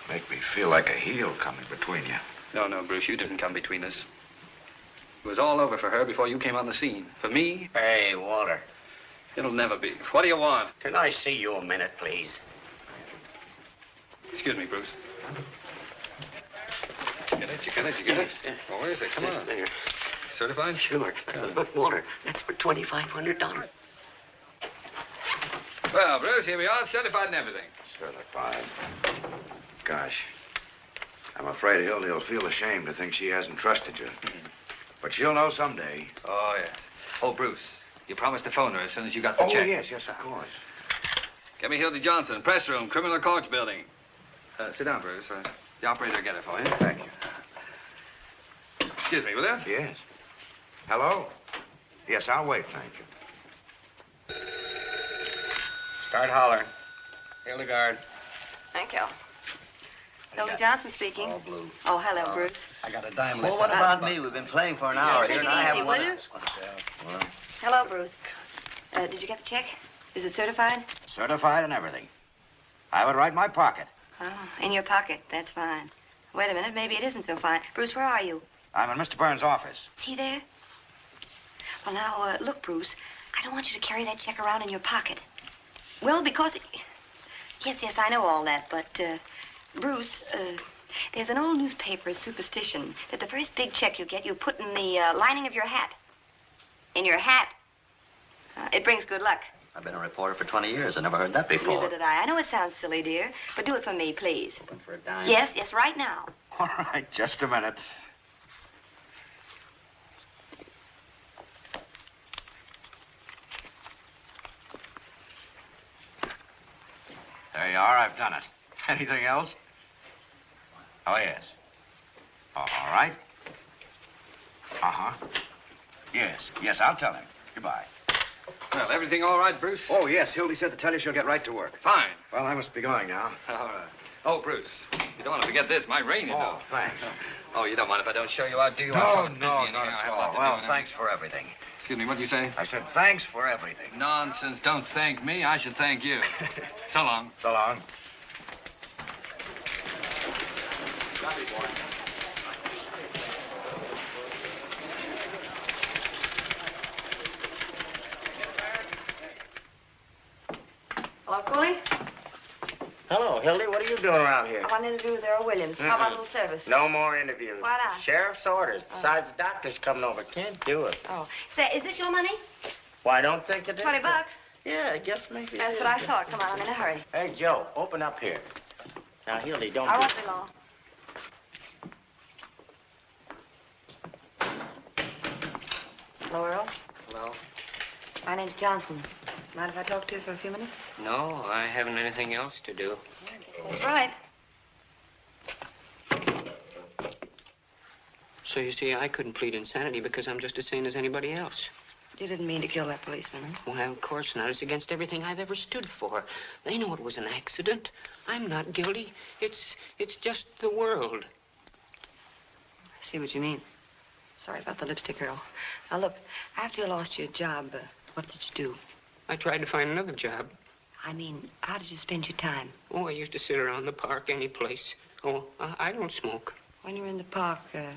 Make me feel like a heel coming between you. No, Bruce, you didn't come between us. It was all over for her before you came on the scene. For me, Hey, Walter. it'll never be. What do you want? Can I see you a minute, please? Excuse me, Bruce. You get it? Well, where is it? Come on. There. Certified? Sure. But, Walter, that's for $2,500. Well, Bruce, here we are, certified and everything. Certified. Gosh. I'm afraid Hildy'll feel ashamed to think she hasn't trusted you. But she'll know someday. Oh, yes. Oh, Bruce, you promised to phone her as soon as you got the check. Yes, of course. Get me Hildy Johnson, press room, criminal courts building. Sit down, Bruce. The operator will get it for you. Thank you. Excuse me, will you? Yes. Hello? Yes, I'll wait, thank you. Start hollering. Hildegard. Thank you. Hildy Johnson speaking. All blue. Oh, hello, Bruce. I got a dime Well, left. what about me? We've been playing for an hour Take here, it and I easy, haven't won will you? Well, Hello, Bruce. Did you get the check? Is it certified? Certified and everything. I have it right in my pocket. Oh, in your pocket. That's fine. Wait a minute. Maybe it isn't so fine. Bruce, where are you? I'm in Mr. Burns' office. Is he there? Well, now, look, Bruce. I don't want you to carry that check around in your pocket. Well, because... Yes, I know all that, but, Bruce, there's an old newspaper superstition that the first big check you get, you put in the lining of your hat. In your hat. It brings good luck. I've been a reporter for 20 years. I never heard that before. Neither did I. I know it sounds silly, dear, but do it for me, please. Open for a dime. Yes, right now. All right, just a minute. There you are. I've done it. Anything else? Oh, yes. All right. Uh-huh. Yes, I'll tell him. Goodbye. Well, everything all right, Bruce? Oh, yes. Hildy said to tell you she'll get right to work. Fine. Well, I must be going now. All right. Oh, Bruce, You don't want to forget this. My rain is Oh, off. thanks. Oh, you don't mind if I don't show you out, do you? No, I'm so busy no, anyhow. not I at have a lot all. to Well, do thanks for everything. Excuse me, what did you say? I said thanks for everything. Nonsense. Don't thank me. I should thank you. So long. So long. Hello, Cooley? Hello, Hildy. What are you doing around here? I want to interview with Earl Williams. How about a little service? No more interviews. Why not? Sheriff's orders. Besides, the doctor's coming over. Can't do it. Oh. Say, is this your money? Well, I don't think it is. $20. Yeah, I guess maybe. That's what I thought. Come on, I'm in a hurry. Hey, Joe, open up here. Now, Hildy, don't. I won't be long. Hello, Earl. Hello? My name's Johnson. Mind if I talk to you for a few minutes? No, I haven't anything else to do. That's right. So you see, I couldn't plead insanity because I'm just as sane as anybody else. You didn't mean to kill that policeman, huh? Well, of course not. It's against everything I've ever stood for. They know it was an accident. I'm not guilty. It's just the world. I see what you mean. Sorry about the lipstick, Earl. Now, look, after you lost your job, what did you do? I tried to find another job. I mean, how did you spend your time? Oh, I used to sit around the park any place. Oh, I don't smoke. When you were in the park, did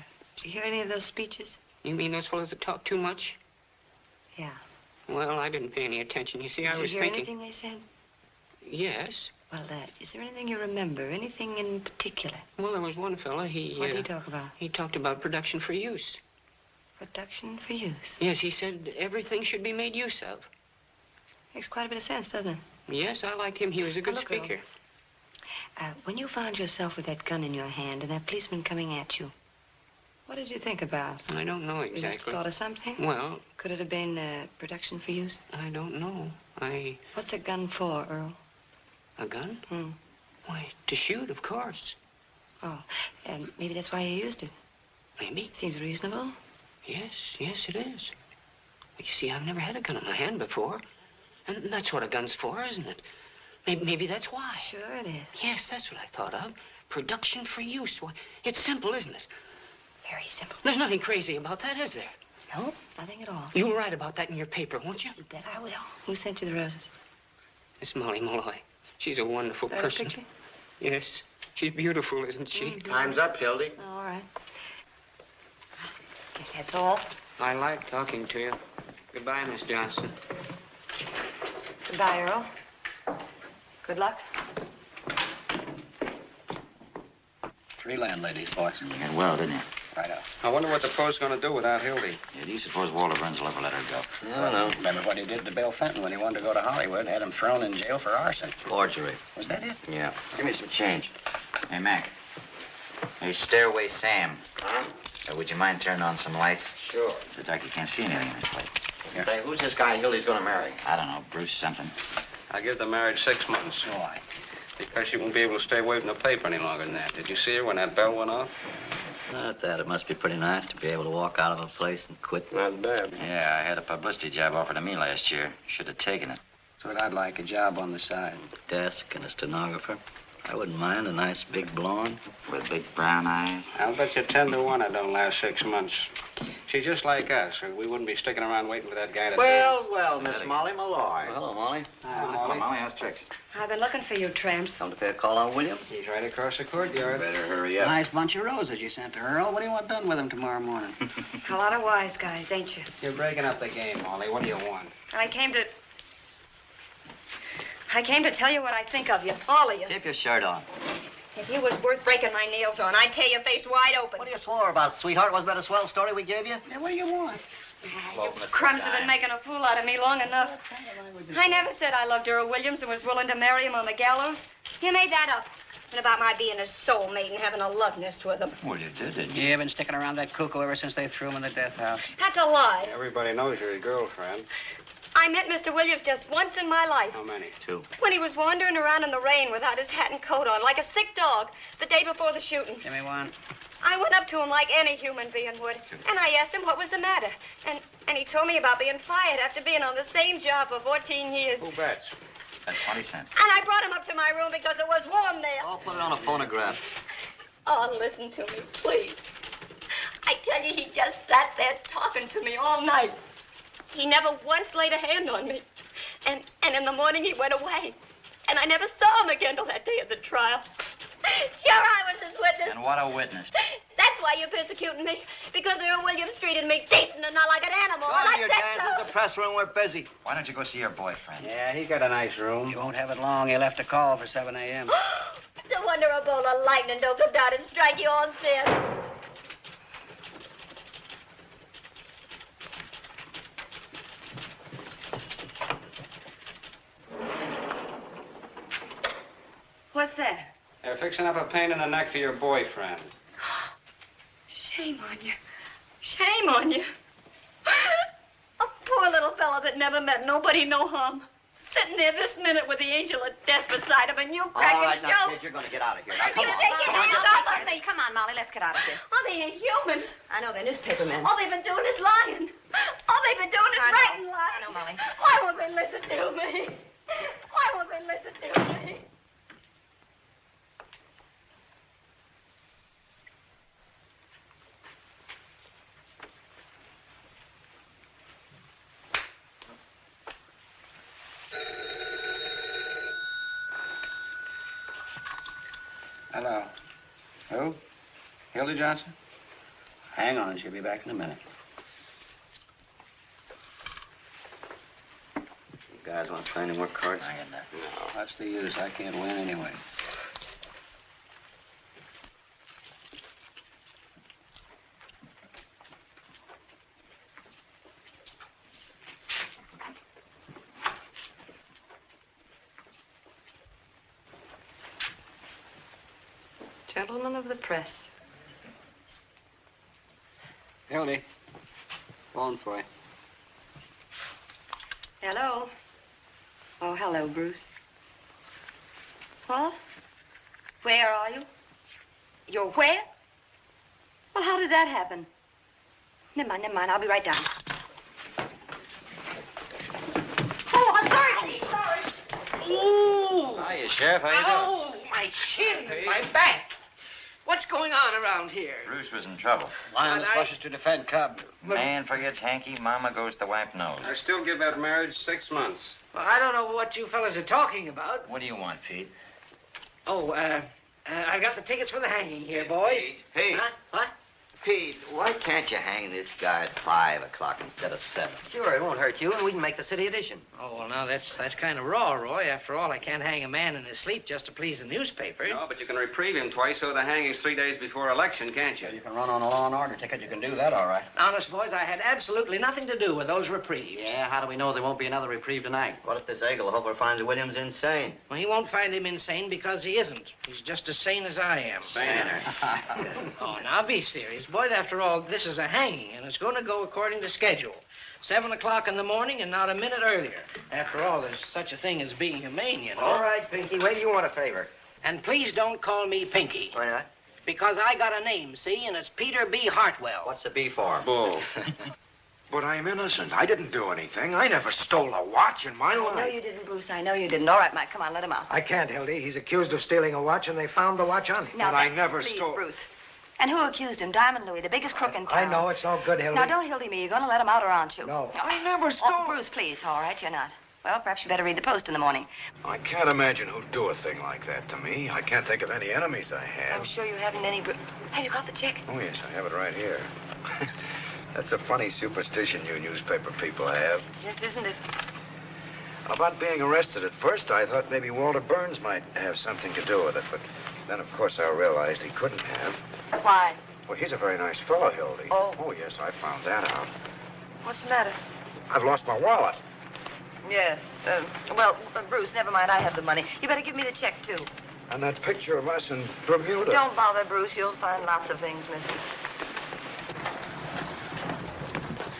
you hear any of those speeches? You mean those fellows that talk too much? Yeah. Well, I didn't pay any attention. You see, I was Did you hear thinking... anything they said? Yes. Well, is there anything you remember? Anything in particular? Well, there was one fella, What did he talk about? He talked about production for use. Production for use? Yes, he said everything should be made use of. Makes quite a bit of sense, doesn't it? Yes, I liked him. He was a good Now, look, Earl. speaker. When you found yourself with that gun in your hand and that policeman coming at you, what did you think about? I don't know You must have exactly. thought of something? Well, Could it have been production for use? I don't know. What's a gun for, Earl? A gun? Hmm. Why, to shoot, of course. Oh, and maybe that's why you used it. Maybe. Seems reasonable. Yes, it is. But you see, I've never had a gun in my hand before. And that's what a gun's for, isn't it? Maybe that's why. Sure it is. Yes, that's what I thought of. Production for use. Why, it's simple, isn't it? Very simple. There's nothing crazy about that, is there? No, nothing at all. You'll write about that in your paper, won't you? You bet I will. Who sent you the roses? Miss Molly Malloy. She's a wonderful That a person. picture? Yes. She's beautiful, isn't she? Mm-hmm. Time's up, Hildy. All right. Guess that's all. I like talking to you. Goodbye, Miss Johnson. Goodbye, Earl. Good luck. 3 landladies, boy. You did well, didn't you? Right out. I wonder what the post's going to do without Hildy. Yeah, do you suppose Walter Burns will ever let her go? I don't know. Remember what he did to Bill Fenton when he wanted to go to Hollywood? Had him thrown in jail for arson. Forgery. Was that it? Yeah. Give me some change. Hey, Mac. Hey, Stairway Sam. Huh? Would you mind turning on some lights? Sure. The dark, you can't see anything in this place. Hey, who's this guy Hildy's gonna marry? I don't know, Bruce something. I give the marriage 6 months. Why? Because she won't be able to stay away from the paper any longer than that. Did you see her when that bell went off? Not that. It must be pretty nice to be able to walk out of a place and quit. Not bad. Yeah, I had a publicity job offered to me last year. Should have taken it. So I'd like a job on the side. Desk and a stenographer. I wouldn't mind a nice big blonde with big brown eyes. I'll bet you 10 to 1 it don't last 6 months. She's just like us, or we wouldn't be sticking around waiting for that guy to... Well, Miss Molly Malloy. Hello, Molly. Hi, Molly. How's tricks? I've been looking for you, tramps. Come to pay a call on Williams? He's right across the courtyard. Better hurry up. Nice bunch of roses you sent to Earl. What do you want done with them tomorrow morning? A lot of wise guys, ain't you? You're breaking up the game, Molly. What do you want? I came to tell you what I think of you, all of you. Keep your shirt on. If you was worth breaking my nails on, I'd tear your face wide open. What are you swore about, sweetheart? Wasn't that a swell story we gave you? Yeah, what do you want? You crumbs have been making a fool out of me long enough. I never said I loved Earl Williams and was willing to marry him on the gallows. You made that up. And about my being a soulmate and having a love nest with him. Well, you did, didn't you? You've been sticking around that cuckoo ever since they threw him in the death house. That's a lie. Everybody knows you're his girlfriend. I met Mr. Williams just once in my life. How many? 2. When he was wandering around in the rain without his hat and coat on, like a sick dog, the day before the shooting. Give me one. I went up to him like any human being would, and I asked him what was the matter. And he told me about being fired after being on the same job for 14 years. Who bets? At 20 cents. And I brought him up to my room because it was warm there. I'll put it on a phonograph. Oh, listen to me, please. I tell you, he just sat there talking to me all night. He never once laid a hand on me. And in the morning, he went away. And I never saw him again till that day of the trial. Sure, I was his witness. And what a witness. That's why you're persecuting me. Because Earl Williams treated me decent and not like an animal. And I your said dance so. is the press room. We're busy. Why don't you go see your boyfriend? Yeah, he got a nice room. You won't have it long. He left a call for 7 a.m. No wonder a bolt of lightning don't come down and strike you all dead. What's that? They're fixing up a pain in the neck for your boyfriend. Shame on you. Shame on you. A poor little fellow that never met nobody no harm. Sitting there this minute with the angel of death beside him and you cracking All right, now, jokes. kid, you're going to get out of here. Now, You come on. take your hands off of me. Come on, Molly, let's get out of here. Oh, they ain't human. I know, they're newspaper men. All they've been doing is lying. All they've been doing is I know. writing lies. I know, Molly. Why won't they listen to me? Why won't they listen to me? Hello. Who? Hildy Johnson? Hang on, she'll be back in a minute. You guys want to play any more cards? I get that. No. What's the use? I can't win anyway. Gentlemen of the press. Hildy, phone for you. Hello. Oh, hello, Bruce. What? Where are you? You're where? Well, how did that happen? Never mind. I'll be right down. Oh, I'm sorry. Sorry. Ooh! Hiya, Sheriff. How you doing? Oh, my chin and my back. What's going on around here? Bruce was in trouble. Lions rushes to defend Cub. Man forgets hanky, mama goes to wipe nose. I still give that marriage 6 months. Well, I don't know what you fellas are talking about. What do you want, Pete? Oh, I've got the tickets for the hanging here, boys. Hey. Huh? What? Pete, why can't you hang this guy at 5 o'clock instead of 7? Sure, it won't hurt you, and we can make the city edition. Oh, well, now, that's kind of raw, Roy. After all, I can't hang a man in his sleep just to please the newspaper. No, but you can reprieve him twice so the hanging's 3 days before election, can't you? You can run on a law and order ticket. You can do that, all right. Honest, boys, I had absolutely nothing to do with those reprieves. Yeah, how do we know there won't be another reprieve tonight? What if this Eaglehopper finds Williams insane? Well, he won't find him insane because he isn't. He's just as sane as I am. Saner. Oh, now, be serious. Boys, after all, this is a hanging, and it's going to go according to schedule. 7 o'clock in the morning and not a minute earlier. After all, there's such a thing as being humane, you know. All right, Pinky. Wait, you want a favor? And please don't call me Pinky. Why not? Because I got a name, see, and it's Peter B. Hartwell. What's the B for? Bull. But I'm innocent. I didn't do anything. I never stole a watch in my I know life. you didn't, Bruce. I know you didn't. All right, Mike, come on, let him out. I can't, Hildy. He's accused of stealing a watch, and they found the watch on him. Now, But I never please, stole- Bruce. And who accused him? Diamond Louis, the biggest crook in I town. know. It's all good, Hildy. Now, don't Hildy me. You're going to let him out, or aren't you? No. I never stole. Oh, Bruce, please. All right, you're not. Well, perhaps you better read the Post in the morning. I can't imagine who'd do a thing like that to me. I can't think of any enemies I have. I'm sure you haven't any... Have you got the check? Oh, yes, I have it right here. That's a funny superstition you newspaper people have. Yes, isn't it? About being arrested at first, I thought maybe Walter Burns might have something to do with it, but then, of course, I realized he couldn't have. Why? Well, he's a very nice fellow, Hildy. Oh. Oh, yes, I found that out. What's the matter? I've lost my wallet. Yes. Bruce, never mind. I have the money. You better give me the check, too. And that picture of us in Bermuda. Don't bother, Bruce. You'll find lots of things missing.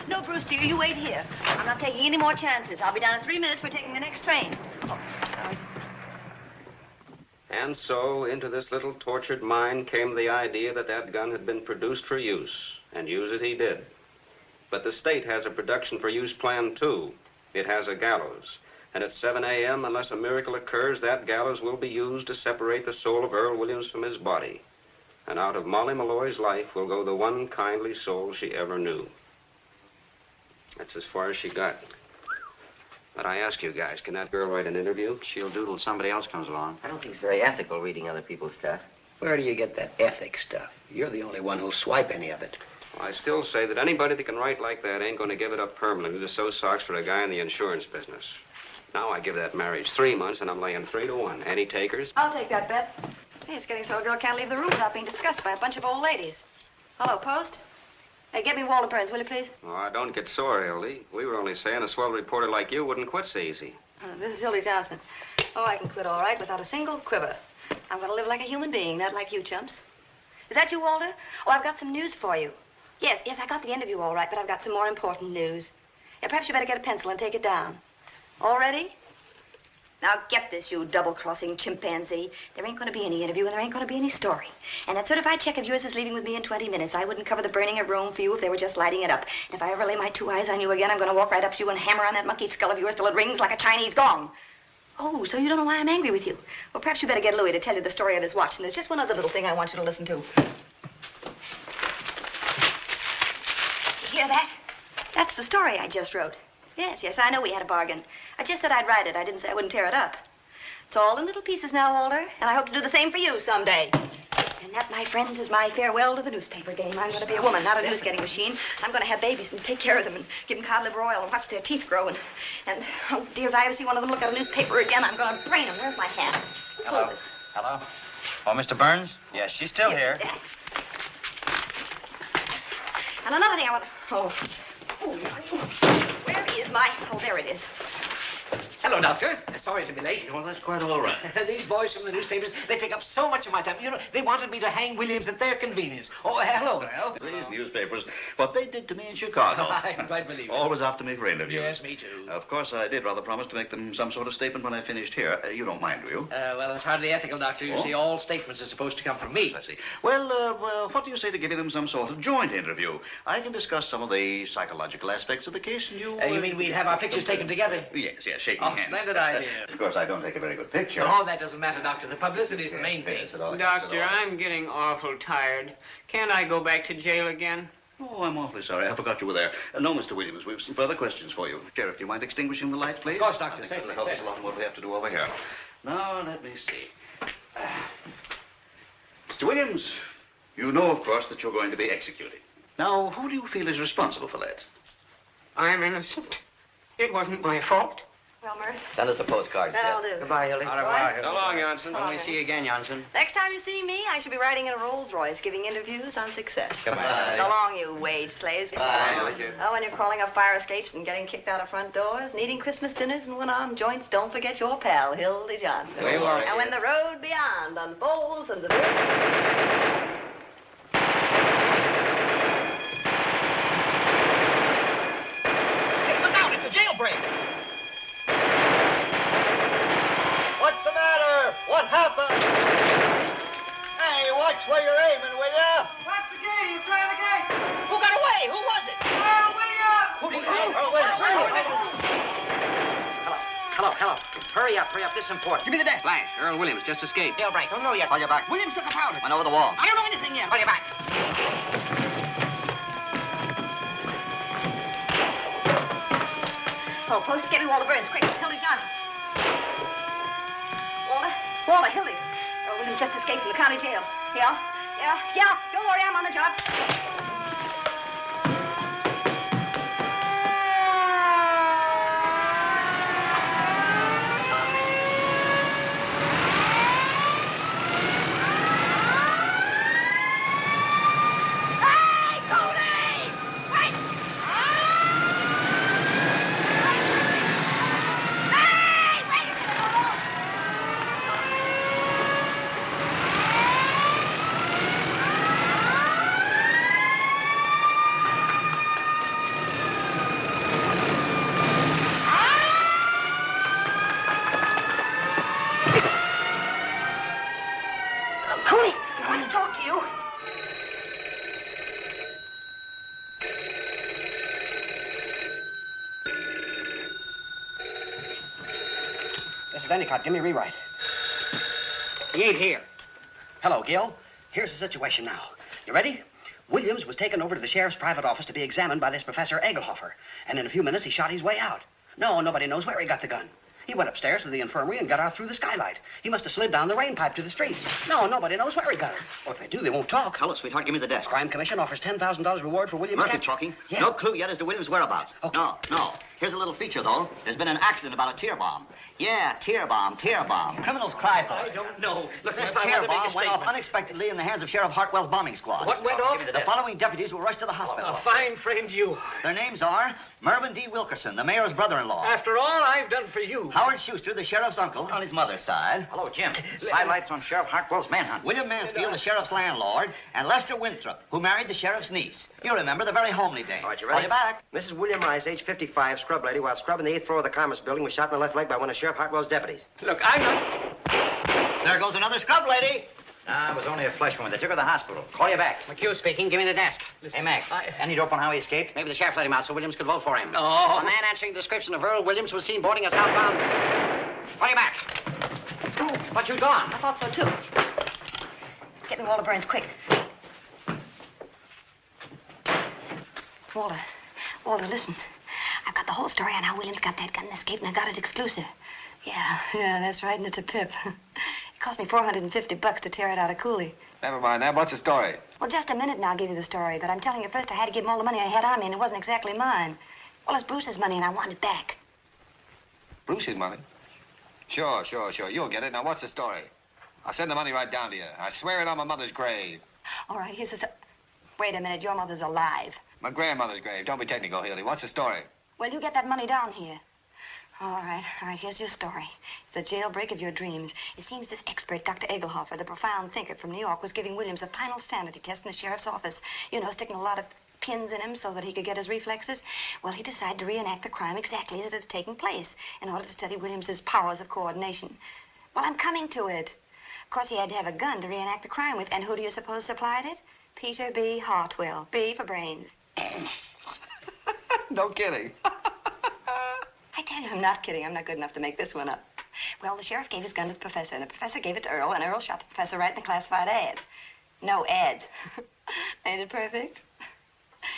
No, Bruce, dear, you wait here. I'm not taking any more chances. I'll be down in 3 minutes. We're taking the next train. Oh, sorry. And so, into this little tortured mind came the idea that that gun had been produced for use, and use it he did. But the state has a production for use plan, too. It has a gallows. And at 7 a.m., unless a miracle occurs, that gallows will be used to separate the soul of Earl Williams from his body. And out of Molly Malloy's life will go the one kindly soul she ever knew. That's as far as she got. But I ask you guys, can that girl write an interview? She'll do till somebody else comes along. I don't think it's very ethical reading other people's stuff. Where do you get that ethics stuff? You're the only one who'll swipe any of it. I still say that anybody that can write like that ain't going to give it up permanently to sew socks for a guy in the insurance business. Now I give that marriage 3 months, and I'm laying 3 to 1. Any takers? I'll take that bet. Hey, it's getting so a girl can't leave the room without being discussed by a bunch of old ladies. Hello, Post. Hey, get me Walter Burns, will you, please? Oh, don't get sore, Hildy. We were only saying a swell reporter like you wouldn't quit so easy. This is Hildy Johnson. Oh, I can quit all right without a single quiver. I'm going to live like a human being, not like you chumps. Is that you, Walter? Oh, I've got some news for you. Yes, I got the interview all right, but I've got some more important news. Yeah, perhaps you better get a pencil and take it down. All ready? Now get this, you double-crossing chimpanzee. There ain't going to be any interview and there ain't going to be any story. And that certified check of yours is leaving with me in 20 minutes. I wouldn't cover the burning of Rome for you if they were just lighting it up. And if I ever lay my 2 eyes on you again, I'm going to walk right up to you and hammer on that monkey skull of yours till it rings like a Chinese gong. Oh, so you don't know why I'm angry with you? Well, perhaps you better get Louis to tell you the story of his watch. And there's just one other little thing I want you to listen to. You hear that? That's the story I just wrote. Yes, I know we had a bargain. I just said I'd write it. I didn't say I wouldn't tear it up. It's all in little pieces now, Walter, and I hope to do the same for you someday. And that, my friends, is my farewell to the newspaper game. I'm going to be a woman, not a news-getting machine. I'm going to have babies and take care of them and give them cod liver oil and watch their teeth grow. And oh, dear, if I ever see one of them look at a newspaper again, I'm going to brain them. Where's my hat? Hello. Hello? Oh, Mr. Burns? Yes, she's still here. And another thing I want to... Where is my... Oh, there it is. Hello, Doctor. Sorry to be late. Well, that's quite all right. These boys from the newspapers, they take up so much of my time. You know, they wanted me to hang Williams at their convenience. Oh, hello, Earl. These newspapers, what they did to me in Chicago. I quite believe it. Always after me for interviews. Yes, me too. Of course, I did rather promise to make them some sort of statement when I finished here. You don't mind, do you? Well, it's hardly ethical, Doctor. You see, all statements are supposed to come from me. I see. Well, what do you say to giving them some sort of joint interview? I can discuss some of the psychological aspects of the case, and you... You mean we'd have our pictures taken together? Yes, shaking hands. Splendid idea. Of course, I don't take a very good picture. Oh, that doesn't matter, Doctor. The publicity's the main thing. Doctor, I'm getting awful tired. Can't I go back to jail again? Oh, I'm awfully sorry. I forgot you were there. No, Mr. Williams, we've some further questions for you. Sheriff, do you mind extinguishing the lights, please? Of course, Doctor. I think that'll help us a lot more what we have to do over here. Now, let me see. Mr. Williams, you know, of course, that you're going to be executed. Now, who do you feel is responsible for that? I'm innocent. It wasn't my fault. Well, Mirth. Send us a postcard. That'll do. Goodbye, Hildy. Au revoir. So long, Johnson. When we see you again, Johnson. Next time you see me, I shall be riding in a Rolls Royce giving interviews on success. Goodbye. So long, you wage slaves. Bye. Oh, when you're crawling up fire escapes and getting kicked out of front doors, needing Christmas dinners and one-arm joints, don't forget your pal, Hildy Johnson. We will. And when the road beyond unfolds and the... Hey, look out! It's a jailbreak! What's the matter? What happened? Hey, watch where you're aiming, will ya? What's the gate? You try the gate. Who got away? Who was it? Earl Williams! Earl Williams. Hello. Hurry up. This is important. Give me the desk. Flash, Earl Williams just escaped. Yeah, right. Don't know yet. Call you back. Williams took a powder. Went over the wall. I don't know anything yet. Call you back. Oh, Post, get me Walter Burns, quick. Hildy Johnson. Walter, Hildy. Oh, Williams just escaped from the county jail. Yeah. Don't worry, I'm on the job. This is Endicott. Give me a rewrite. He ain't here. Hello, Gil. Here's the situation now. You ready? Williams was taken over to the sheriff's private office to be examined by this Professor Egelhofer. And in a few minutes, he shot his way out. No, nobody knows where he got the gun. He went upstairs to the infirmary and got out through the skylight. He must have slid down the rain pipe to the street. No, nobody knows where he got it. Or if they do, they won't talk. Hello, sweetheart. Give me the desk. Crime Commission offers $10,000 reward for Williams' Murphy capture. talking. Yeah. No clue yet as to Williams' whereabouts. Okay. No. Here's a little feature, though. There's been an accident about a tear bomb. Yeah, tear bomb. Criminals cry for it. I don't know. Look, This Miss, I tear want to make bomb a went off statement. unexpectedly in the hands of Sheriff Hartwell's bombing squad. What went off? The following deputies will rush to the hospital. A fine friend you are. Their names are Mervyn D. Wilkerson, the mayor's brother-in-law. After all I've done for you. Howard Schuster, the sheriff's uncle, on his mother's side. Hello, Jim. Sidelights on Sheriff Hartwell's manhunt. William Mansfield, the sheriff's landlord, and Lester Winthrop, who married the sheriff's niece. You remember the very homely dame. All right, you Call ready? you back. Mrs. William Rice, age 55, scrub lady, while scrubbing the 8th floor of the Commerce Building, was shot in the left leg by one of Sheriff Hartwell's deputies. Look, I'm not... There goes another scrub lady. Nah, it was only a flesh wound. They took her to the hospital. Call you back. McHugh speaking. Give me the desk. Hey, Mac. Any dope on how he escaped? Maybe the sheriff let him out so Williams could vote for him. Oh. A man answering the description of Earl Williams was seen boarding a southbound... Call you back. But you'd gone. I thought so, too. Get me Walter Burns, quick. Walter, listen. I've got the whole story on how Williams got that gun and escaped, and I got it exclusive. Yeah, that's right, and it's a pip. It cost me $450 to tear it out of Cooley. Never mind that. What's the story? Well, just a minute and I'll give you the story, but I'm telling you first I had to give him all the money I had on me, and it wasn't exactly mine. Well, it's Bruce's money, and I want it back. Bruce's money? Sure. You'll get it. Now, what's the story? I'll send the money right down to you. I swear it on my mother's grave. All right, here's the... Wait a minute, your mother's alive. My grandmother's grave. Don't be technical, Hildy. What's the story? Well, you get that money down here. All right, here's your story. It's the jailbreak of your dreams. It seems this expert, Dr. Egelhofer, the profound thinker from New York, was giving Williams a final sanity test in the sheriff's office. You know, sticking a lot of pins in him so that he could get his reflexes. Well, he decided to reenact the crime exactly as it had taken place in order to study Williams's powers of coordination. Well, I'm coming to it. Of course, he had to have a gun to reenact the crime with, and who do you suppose supplied it? Peter B. Hartwell. B for brains. No kidding. I tell you, I'm not kidding. I'm not good enough to make this one up. Well, the sheriff gave his gun to the professor, and the professor gave it to Earl, and Earl shot the professor right in the classified ads. No ads. Ain't it perfect?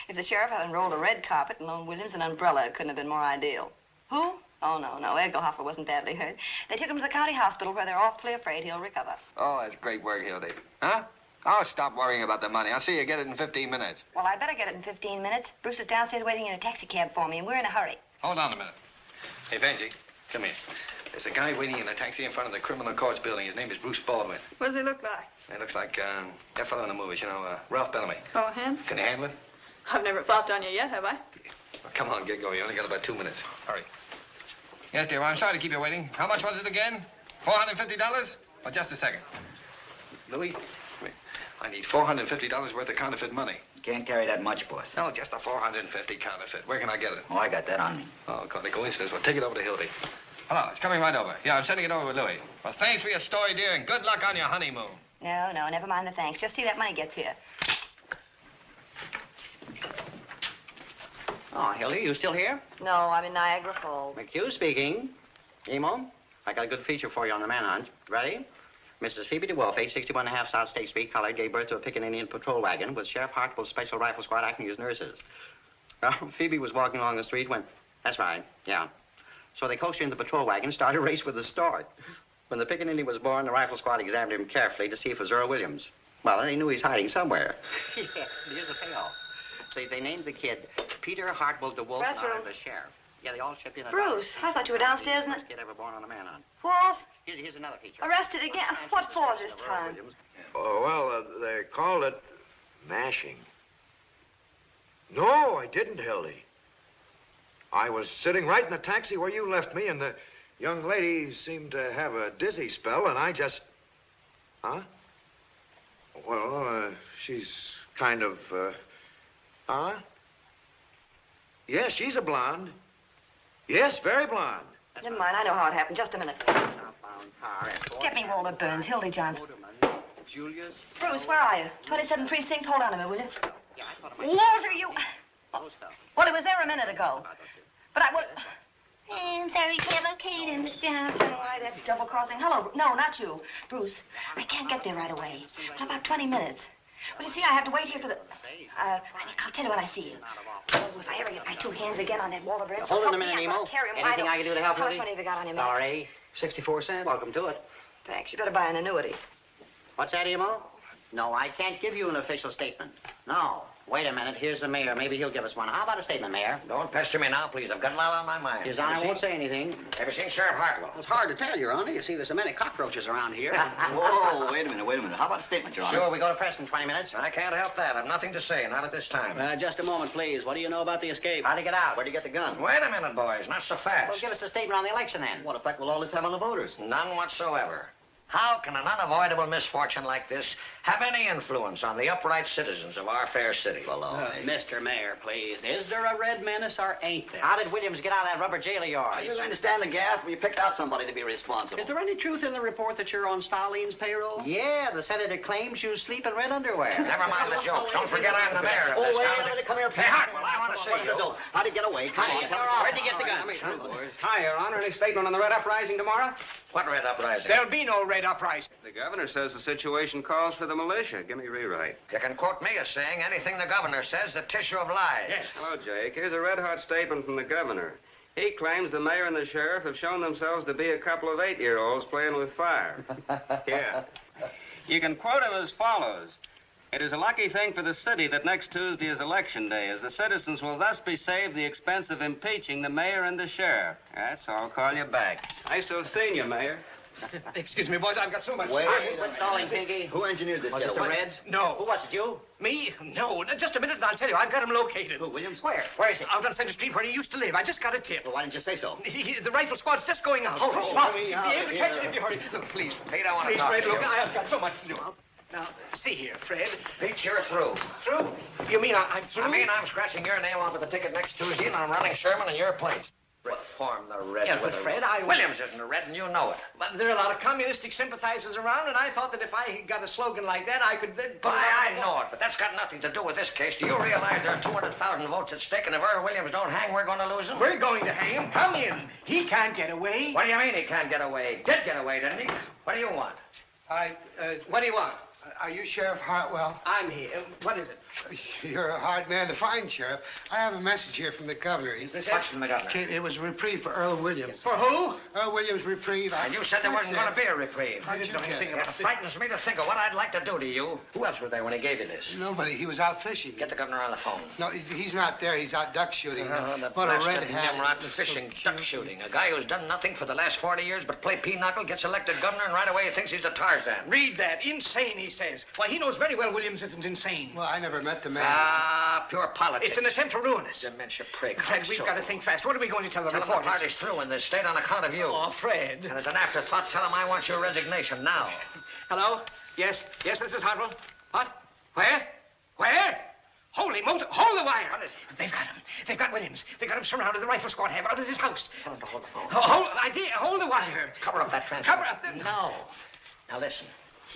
If the sheriff had unrolled a red carpet and loaned Williams an umbrella, it couldn't have been more ideal. Who? Oh, no. Egelhofer wasn't badly hurt. They took him to the county hospital where they're awfully afraid he'll recover. Oh, that's great work, Hildy. Huh? I'll stop worrying about the money. I'll see you get it in 15 minutes. Well, I better get it in 15 minutes. Bruce is downstairs waiting in a taxi cab for me, and we're in a hurry. Hold on a minute. Hey, Benji, come here. There's a guy waiting in a taxi in front of the criminal courts building. His name is Bruce Baldwin. What does he look like? He looks like that fellow in the movies, you know, Ralph Bellamy. Oh, him? Can you handle it? I've never flopped on you yet, have I? Well, come on, get going. You only got about 2 minutes. Hurry. Yes, dear. Well, I'm sorry to keep you waiting. How much was it again? $450? Well, just a second. Louis, I need $450 worth of counterfeit money. Can't carry that much, boss. No, just a $450 counterfeit. Where can I get it? Oh, I got that on me. Oh, quite a coincidence. Well, take it over to Hildy. Hello, it's coming right over. Yeah, I'm sending it over with Louis. Well, thanks for your story, dear, and good luck on your honeymoon. No, never mind the thanks. Just see that money gets here. Oh, Hildy, you still here? No, I'm in Niagara Falls. McHugh speaking. Emo, I got a good feature for you on the manhunt. Ready? Mrs. Phoebe DeWolfe, 61.5 South State Street, colored, gave birth to a picking Indian patrol wagon with Sheriff Hartwell's Special Rifle Squad acting as nurses. Well, Phoebe was walking along the street when... That's right, yeah. So they coaxed her in the patrol wagon, started a race with the start. When the picking Indian was born, the rifle squad examined him carefully to see if it was Earl Williams. Well, they knew he's hiding somewhere. Yeah, here's the payoff. They named the kid Peter Hartwell DeWolfe, in honor of the sheriff. Yeah, they all chipped in. Bruce, I thought you were downstairs in the... Kid ever born on a manhunt. What? Here's another feature. Arrested again? What for this time? Oh, well, they called it mashing. No, I didn't, Hildy. I was sitting right in the taxi where you left me, and the young lady seemed to have a dizzy spell, and I just... Huh? Well, she's kind of, Huh? Yes, she's a blonde. Yes, very blonde. Never mind, I know how it happened. Just a minute. Get me Walter Burns, Hildy Johnson. Julius. Bruce, where are you? 27th Precinct? Hold on a minute, will you? Walter, you... Well, it was there a minute ago. But I would... I'm sorry, can't locate him, Miss Johnson. Why, that double-crossing. Hello. No, not you. Bruce, I can't get there right away. But about 20 minutes. Well, you see, I have to wait here for the... I'll tell you when I see you. Oh, if I ever get my two hands again on that wall of bread... Hold on a minute, Nemo. Anything I can do to help you? How much money have you got on your mind? Sorry, 64 cents. Welcome to it. Thanks. You better buy an annuity. What's that, Emo? No, I can't give you an official statement. No. Wait a minute. Here's the mayor. Maybe he'll give us one. How about a statement, Mayor? Don't pester me now, please. I've got a lot on my mind. His Honor won't say anything. Ever seen Sheriff Hartwell? It's hard to tell, Your Honor. You see, there's so many cockroaches around here. Whoa, wait a minute. How about a statement, Your Honor? Sure, we go to press in 20 minutes. I can't help that. I've nothing to say, not at this time. Just a moment, please. What do you know about the escape? How'd he get out? Where'd you get the gun? Wait a minute, boys. Not so fast. Well, give us a statement on the election, then. What effect will all this have on the voters? None whatsoever. How can an unavoidable misfortune like this have any influence on the upright citizens of our fair city? Mr. Mayor, please. Is there a red menace or ain't there? How did Williams get out of that rubber jail of yours? You understand the gaff? We picked out somebody to be responsible. Is there any truth in the report that you're on Stalin's payroll? Yeah, the senator claims you sleep in red underwear. Never mind the jokes. Don't forget I'm the mayor of this town. Wait a minute. Come here, Hey, Hartwell, I want to see you. How'd he get away? Come on. Where'd he get the gun? Hi, Your Honor. Any statement on the Red Uprising tomorrow? What Red Uprising? There'll be no red uprising. The governor says the situation calls for the militia. Give me a rewrite. You can quote me as saying anything the governor says, the tissue of lies. Yes. Hello, Jake. Here's a red-hot statement from the governor. He claims the mayor and the sheriff have shown themselves to be a couple of 8-year-olds playing with fire. Yeah. You can quote him as follows. It is a lucky thing for the city that next Tuesday is election day, as the citizens will thus be saved the expense of impeaching the mayor and the sheriff. That's all. Call you back. Nice to have seen you, Mayor. Excuse me, boys. I've got so much... Quit stalling, Pinky. Who engineered this Was it the getaway? Reds? No. Who was it, you? Me? No. Just a minute and I'll tell you. I've got him located. Who, Williams? Where? Where is he? Out on Center Street where he used to live. I just got a tip. Well, why didn't you say so? The rifle squad's just going out. Oh, Stop. me You'll be out able to of catch here. it if you hurry. Look, please. Pete, I want to Please, talk Fred, to look, you. I've got so much to do. Now, see here, Fred. Pete, you're through. Through? You mean I'm through? I mean, I'm scratching your name off with the ticket next Tuesday, and I'm running Sherman in your place. Reform the Reds. Yeah, but Fred, Williams isn't a Red, and you know it. But there are a lot of communistic sympathizers around, and I thought that if I got a slogan like that, I could then put it I on- know it, but that's got nothing to do with this case. Do you realize there are 200,000 votes at stake, and if Earl Williams don't hang, we're going to lose him? We're going to hang him. Come in. He can't get away. What do you mean he can't get away? Did get away, didn't he? What do you want? What do you want? Are you Sheriff Hartwell? I'm here. What is it? You're a hard man to find, Sheriff. I have a message here from the governor. What's from the governor? It was reprieve for Earl Williams. For who? Earl Williams reprieve. And you said there wasn't going to be a reprieve. I didn't know anything It frightens me to think of what I'd like to do to you. Who else was there when he gave you this? Nobody. He was out fishing. Get the governor on the phone. No, he's not there. He's out duck shooting. The What a blasted red hat. Nimrod fishing, duck shooting. A guy who's done nothing for the last 40 years but play pinochle gets elected governor, and right away he thinks he's a Tarzan. Read that. Insane, he says. Why, he knows very well Williams isn't insane. Well, I never met the man. Ah, pure politics. It's an attempt to ruin us. Dementia prig. Fred, we've got to think fast. What are we going to tell the Tell him the reporters? party's through in this state on account of you. Oh, Fred. And as an afterthought, tell him I want your resignation now. Hello? Yes, this is Hartwell. What? Where? Holy motor! Hold the wire! What is it? They've got him. They've got Williams. They've got him surrounded. The rifle squad have out of his house. Tell him to hold the phone. Hold the wire. Cover up that transfer. Cover up the... No. Now listen.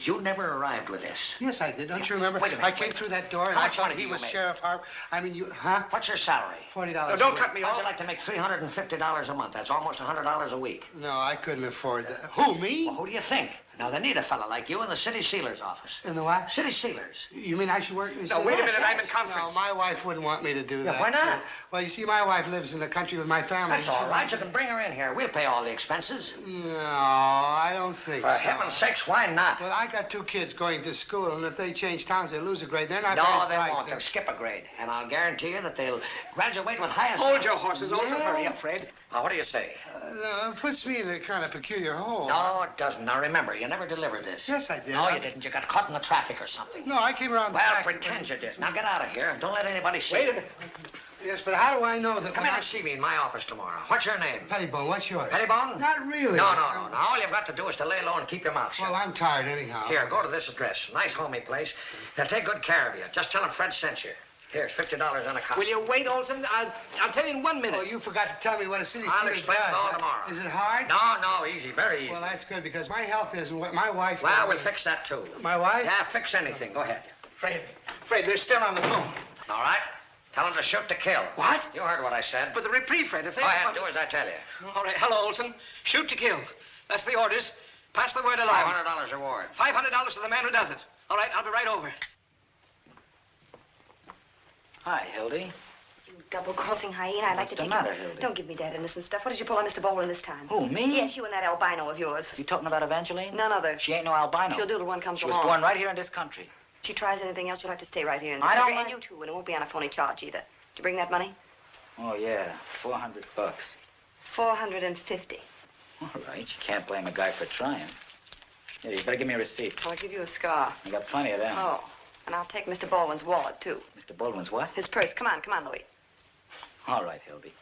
You never arrived with this. Yes, I did. Don't you remember? Wait a minute, I came through that door and How I much thought money he do you was make? Sheriff Harp. I mean, you, huh? What's your salary? $40. No, don't cut me How'd off. you like to make $350 a month? That's almost $100 a week. No, I couldn't afford that. Who, me? Well, who do you think? Now, they need a fella like you in the city sealer's office. In the what? City sealers. You mean I should work in the No, city? wait a minute. Yes. I'm in conference. No, my wife wouldn't want me to do that. why not? Well, you see, my wife lives in the country with my family. That's all right. You can bring her in here. We'll pay all the expenses. No, I don't think For so. heaven's sakes, why not? Well, I got 2 kids going to school, and if they change towns, they lose a grade. They're not No, very they bright. won't. They'll skip a grade. And I'll guarantee you that they'll graduate with highest... Hold your horses, Olson. Yeah. Hurry up, Fred. Now, what do you say? No, it puts me in a kind of peculiar hole. No, it doesn't. Now, remember, you never delivered this. Yes, I did. No, you didn't. You got caught in the traffic or something. No, I came around the Well, back. pretend you did. Now, get out of here. Don't let anybody see Wait you. a minute. Yes, but how do I know that... Come in and see me in my office tomorrow. What's your name? Pettibone, what's yours? Pettibone? Not really. No. All you've got to do is to lay low and keep your mouth shut. Well, I'm tired anyhow. Here, go to this address. Nice, homey place. They'll take good care of you. Just tell them Fred sent you. Here's $50 on account. Will you wait, Olson? I'll tell you in 1 minute. Oh, you forgot to tell me what a city I'll sealer explain it does. all tomorrow. Is it hard? No, easy, very easy. Well, that's good, because my health isn't what my wife... Well, we'll fix that, too. My wife? Yeah, fix anything. Go ahead. Fred, they're still on the phone. All right. Tell them wanted to shoot to kill. What? You heard what I said. But the reprieve, Fred, the thing... Go ahead, do as I tell you. All right, hello, Olson. Shoot to kill. That's the orders. Pass the word along. $500 reward. $500 to the man who does it. All right, I'll be right over. Hi, Hildy. You double-crossing hyena. I'd like to What's take the matter, you... Hildy? Don't give me that innocent stuff. What did you pull on Mr. Baldwin this time? Who, me? Yes, you and that albino of yours. You talking about Evangeline? None other. She ain't no albino. She'll do till one comes She along. was born right here in this country. If she tries anything else, you'll have to stay right here in this I don't country. like- And you too, and it won't be on a phony charge either. Did you bring that money? Oh, yeah. $400. 450. All right. You can't blame a guy for trying. Yeah, you better give me a receipt. I'll give you a scar. I got plenty of them. Oh, and I'll take Mr. Baldwin's wallet, too. Mr. Baldwin's what? His purse. Come on, Louis. All right, Hildy.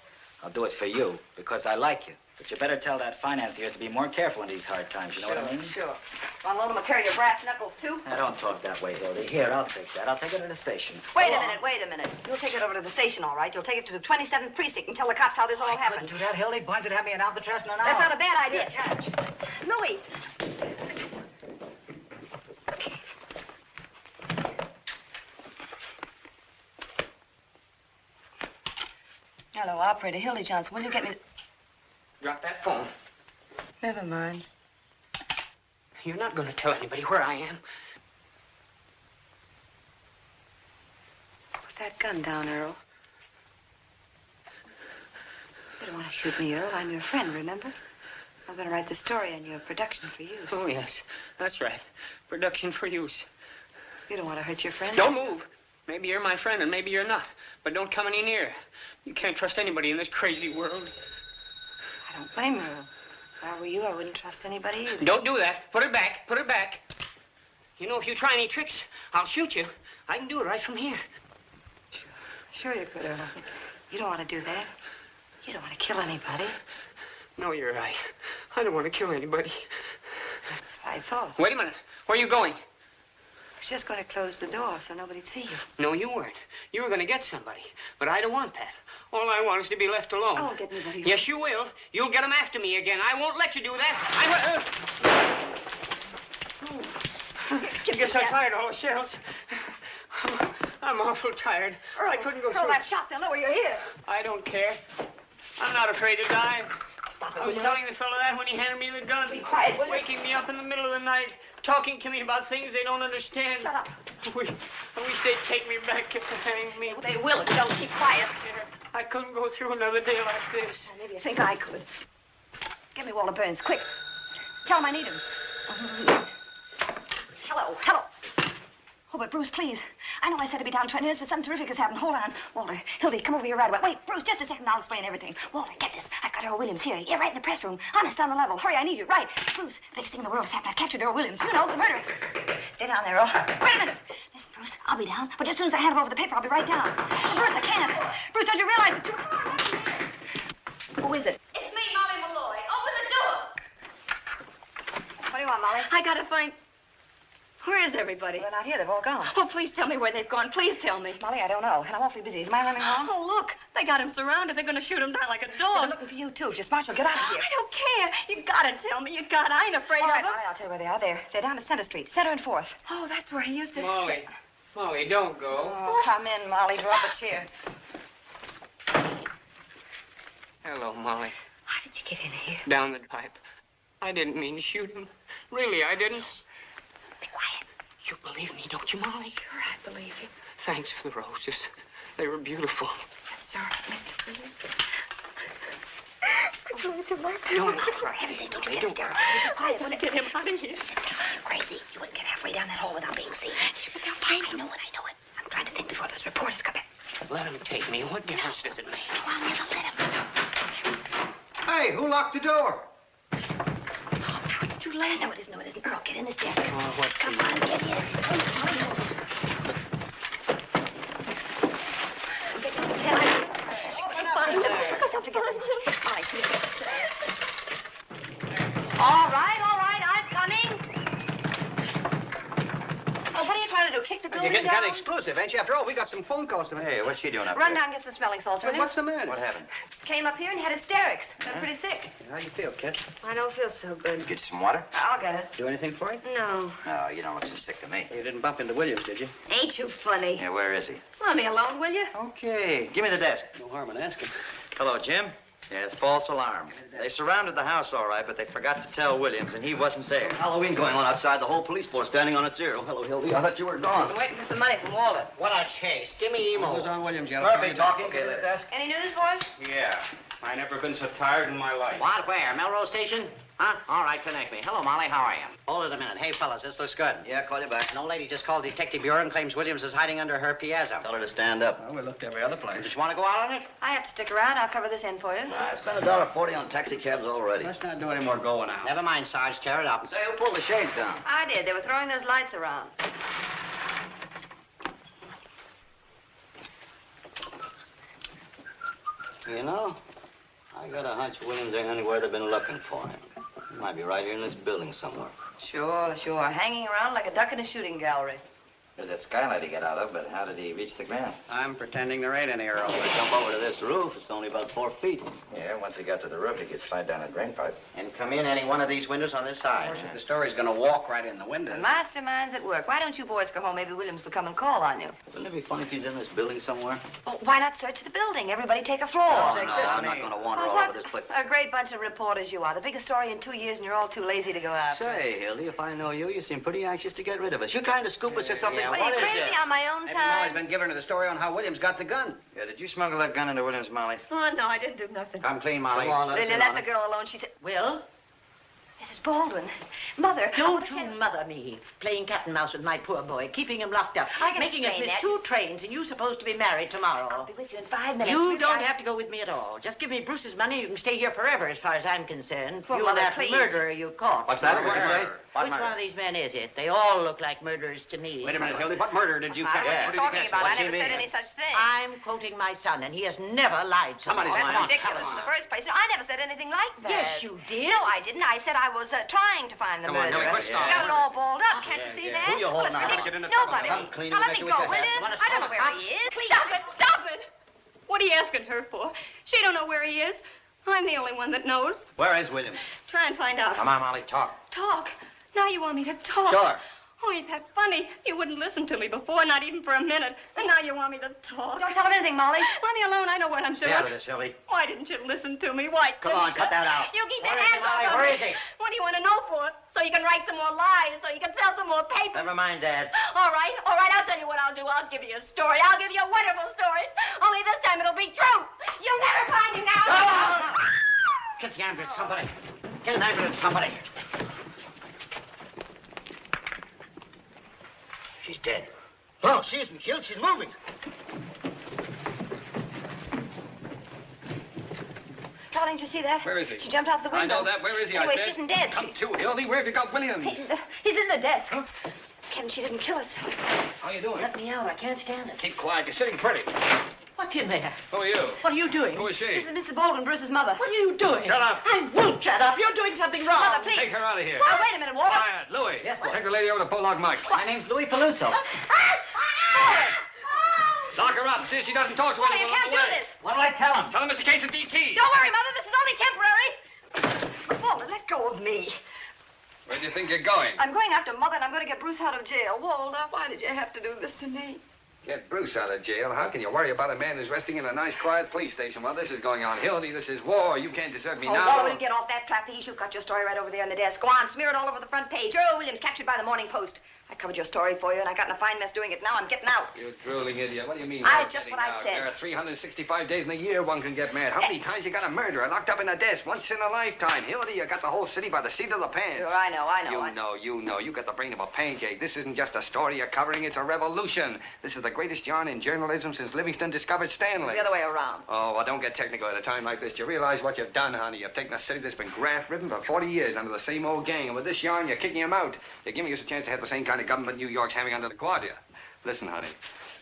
I'll do it for you because I like you. But you better tell that financier to be more careful in these hard times. You know what I mean? Sure. Want to loan him a pair of your brass knuckles, too? Now, don't talk that way, Hildy. Here, I'll take that. I'll take it to the station. Wait a minute. You'll take it over to the station, all right. You'll take it to the 27th precinct and tell the cops how this all happened. Do that, Hildy. Bunch would have me in Alcatraz in an hour. That's not a bad idea. Louis. Hello, operator. Hildy Johnson. Will you get me... Drop that phone. Never mind. You're not going to tell anybody where I am. Put that gun down, Earl. You don't want to shoot me, Earl. I'm your friend, remember? I'm going to write the story on your production for use. Oh, yes. That's right. Production for use. You don't want to hurt your friend. Don't move. Maybe you're my friend and maybe you're not. But don't come any nearer. You can't trust anybody in this crazy world. I don't blame you. If I were you, I wouldn't trust anybody either. Don't do that. Put it back. Put it back. You know, if you try any tricks, I'll shoot you. I can do it right from here. Sure you could, Earl. You don't want to do that. You don't want to kill anybody. No, you're right. I don't want to kill anybody. That's what I thought. Wait a minute. Where are you going? I was just going to close the door so nobody'd see you. No, you weren't. You were going to get somebody. But I don't want that. All I want is to be left alone. I won't get anybody. Yes, you will. You'll get them after me again. I won't let you do that. I get so tired of all the shells. I'm awful tired. Earl, I couldn't go Earl, through. that shot, they'll know where you're here. I don't care. I'm not afraid to die. Stop it, I was will you? telling the fellow that when he handed me the gun. Be quiet, will you? Waking me up in the middle of the night, talking to me about things they don't understand. Shut up. I wish they'd take me back and hang me. They will if you don't keep quiet. I couldn't go through another day like this. Maybe you think I could. Give me Walter Burns, quick. Tell him I need him. Hello. Oh, but Bruce, please. I know I said to be down 20 minutes, but something terrific has happened. Hold on. Walter, Hildy, come over here right away. Wait, Bruce, just a second. I'll explain everything. Walter, get this. I've got Earl Williams here. Yeah, right in the press room. Honest, on the level. Hurry, I need you. Right. Bruce, the biggest thing in the world has happened. I've captured Earl Williams. You know, the murderer. Stay down there, Earl. Wait a minute. Listen, Bruce, I'll be down, but just as soon as I hand him over the paper, I'll be right down. Bruce, I can't. Bruce, don't you realize it's too... Who is it? It's me, Molly Malloy. Open the door. What do you want, Molly? I gotta find... Where is everybody? They're not here. They've all gone. Oh, please tell me where they've gone. Please tell me. Molly, I don't know. And I'm awfully busy. Am I running wrong? Oh, look. They got him surrounded. They're gonna shoot him down like a dog. They're looking for you, too. If you're smart, you'll get out of here. I don't care. You gotta tell me. You gotta. I ain't afraid All right, of them. Molly, I'll tell you where they are. They're down at Center Street. Center and 4th. Oh, that's where he used to... Molly, don't go. Oh, come in, Molly. Draw up a chair. Hello, Molly. How did you get in here? Down the pipe. I didn't mean to shoot him. Really, I didn't. Be quiet. You believe me, don't you, Molly? Sure, I believe you. Thanks for the roses. They were beautiful. I'm sorry, Mr. Williams. Don't For heaven's sake, don't you get hysterical. I want to get him out of here. Sit down. You're crazy. You wouldn't get halfway down that hole without being seen. But they'll find I know it. I'm trying to think before those reporters come back. Let him take me. What difference does it make? No, I'll never let him. Hey, who locked the door? It's too late. No, it isn't. Earl, get in this desk. Oh, what Come on, get in. Get to the tent. Find them. Put yourself together. All right, come here. All right, I'm coming. Oh, what are you trying to do? Kick the building down? You got to explode exclusive, ain't you? After all, we got some phone calls to make. Hey, what's she doing up Run there? down and get some smelling salts, will Hey, you? what's the matter? What happened? Came up here and had hysterics. Got pretty sick. How do you feel, kid? I don't feel so good. Get you some water? I'll get it. Do anything for you? No. No, you don't look so sick to me. You didn't bump into Williams, did you? Ain't you funny? Yeah, where is he? Let me alone, will you? Okay. Give me the desk. No harm in asking. Hello, Jim. Yeah, it's false alarm. They surrounded the house all right, but they forgot to tell Williams, and he wasn't there. Halloween going on outside. The whole police force standing on its ear. Oh, hello, Hildy. I thought you were gone. I'm waiting for some money from Walter. What a chase. Give me emo. Who's on Williams yet? Murphy talking. Okay, later. desk. Any news, boys? Yeah. I never been so tired in my life. What? Where? Melrose Station? Huh? All right, connect me. Hello, Molly. How are you? Hold it a minute. Hey, fellas, this looks good. Yeah, call you back. An old lady just called the Detective Bureau and claims Williams is hiding under her piazza. Tell her to stand up. Well, we looked every other place. Did you want to go out on it? I have to stick around. I'll cover this in for you. I spent $1.40 on taxi cabs already. Let's not do any more going out. Never mind, Sarge. Tear it up. Say, who pulled the shades down? I did. They were throwing those lights around. You know, I got a hunch Williams ain't anywhere they've been looking for him. He might be right here in this building somewhere. Sure. Hanging around like a duck in a shooting gallery. There's that skylight he got out of, but how did he reach the ground? I'm pretending there ain't any, Earl. When I jump over to this roof, it's only about 4 feet. Yeah, once he got to the roof, he could slide down a drain pipe. And come in any one of these windows on this side. If the story's gonna walk right in the window. The mastermind's at work. Why don't you boys go home? Maybe Williams will come and call on you. Wouldn't it be funny if he's in this building somewhere? Oh, why not search the building? Everybody take a floor. I'm not gonna wander all over this place. A great bunch of reporters you are. The biggest story in 2 years, and you're all too lazy to go after. Say, Hildy, if I know you, you seem pretty anxious to get rid of us. You trying to scoop us or something? What are you crazy on my own Maybe time? Molly's been giving her the story on how Williams got the gun. Yeah, did you smuggle that gun into Williams, Molly? Oh, no, I didn't do nothing. Come clean, Molly. Come on, Lily, let the girl alone. She said, Will? Mrs. Baldwin, Mother. Don't you mother me, playing cat and mouse with my poor boy, keeping him locked up, I can making us explain miss that. 2 trains, and you supposed to be married tomorrow. I'll be with you in 5 minutes. You Really, don't have to go with me at all. Just give me Bruce's money, you can stay here forever, as far as I'm concerned. Well, you Mother, that please. murderer you caught. What's that? What'd you say? Which one of these men is it? They all look like murderers to me. Wait a minute, Hildy. What murder did you catch? What are you talking about? I What's he never said mean? any such thing. I'm quoting my son, and he has never lied to Somebody's me. lying. That's ridiculous in the first place. No, I never said anything like that. Yes, you did. No, I didn't. I said I was trying to find the Come on, murderer. Hildy, quit She's stalling. got it all balled up. Can't you see that? Who you holding Well, on? it's Get into ridiculous. trouble, Nobody. Come clean Now and let make me it go, with your will hand. you? Wanna I don't know smoke, where he is. Please Stop it! Stop it! What are you asking her for? She don't know where he is. I'm the only one that knows. Where is Williams? Try and find out. Come on, Molly, talk. Talk. Now you want me to talk. Sure. Oh, ain't that funny? You wouldn't listen to me before, not even for a minute. And now you want me to talk. Don't tell him anything, Molly. Let me alone. I know what I'm Stay doing. out of this, Hildy. Why didn't you listen to me? Why Come couldn't on, cut that out. You keep your Where is he, hands Molly? off Where me. is he? What do you want to know for? So you can write some more lies, so you can sell some more papers. Never mind, Dad. All right, I'll tell you what I'll do. I'll give you a story. I'll give you a wonderful story. Only this time it'll be true. You'll never find him now. Get the ambulance, somebody. Get an ambulance, somebody. She's dead. Oh, she isn't killed. She's moving. Darling, did you see that? Where is he? She jumped out the window. I know that. Where is he? Anyway, I said. she isn't dead. Come to, Hildy. Where have you got Williams? He's in the desk. Huh? Ken, she didn't kill us. How you doing? Let me out. I can't stand it. Keep quiet. You're sitting pretty. What's in there? Who are you? What are you doing? Who is she? This is Mrs. Baldwin, Bruce's mother. What are you doing? Shut up. I won't shut up. You're doing something wrong. Mother, please. Take her out of here. Now, wait a minute, Walter. Quiet. Louis. Yes, boss. Take the lady over to Bulldog Mike's. My name's Louis Peluso. Lock her up. See if she doesn't talk to Walter, anyone you can't on the do way. this. What'll I tell him? Tell him it's a case of DT. Don't worry, Mother. This is only temporary. Walter, let go of me. Where do you think you're going? I'm going after Mother, and I'm going to get Bruce out of jail. Walter, why did you have to do this to me? Get Bruce out of jail. How can you worry about a man who's resting in a nice, quiet police station while this is going on? Hildy, this is war. You can't desert me Oh, now. Walter, will you get off that trapeze? You've got your story right over there on the desk. Go on, smear it all over the front page. Earl Williams captured by the Morning Post. I covered your story for you, and I got in a fine mess doing it. Now I'm getting out. You drooling idiot. What do you mean? I you're just getting what I out? said. There are 365 days in a year one can get mad. How many times you got a murderer locked up in a desk? Once in a lifetime. Hildy, you got the whole city by the seat of the pants. Sure, I know. You know. You got the brain of a pancake. This isn't just a story you're covering. It's a revolution. This is the greatest yarn in journalism since Livingston discovered Stanley. It's the other way around. Oh, well, don't get technical at a time like this. You realize what you've done, honey. You've taken a city that's been graft-ridden for 40 years under the same old gang. And with this yarn, you're kicking him out. You're giving us a chance to have the same kind of government New York's having under the Guardia. Listen, honey.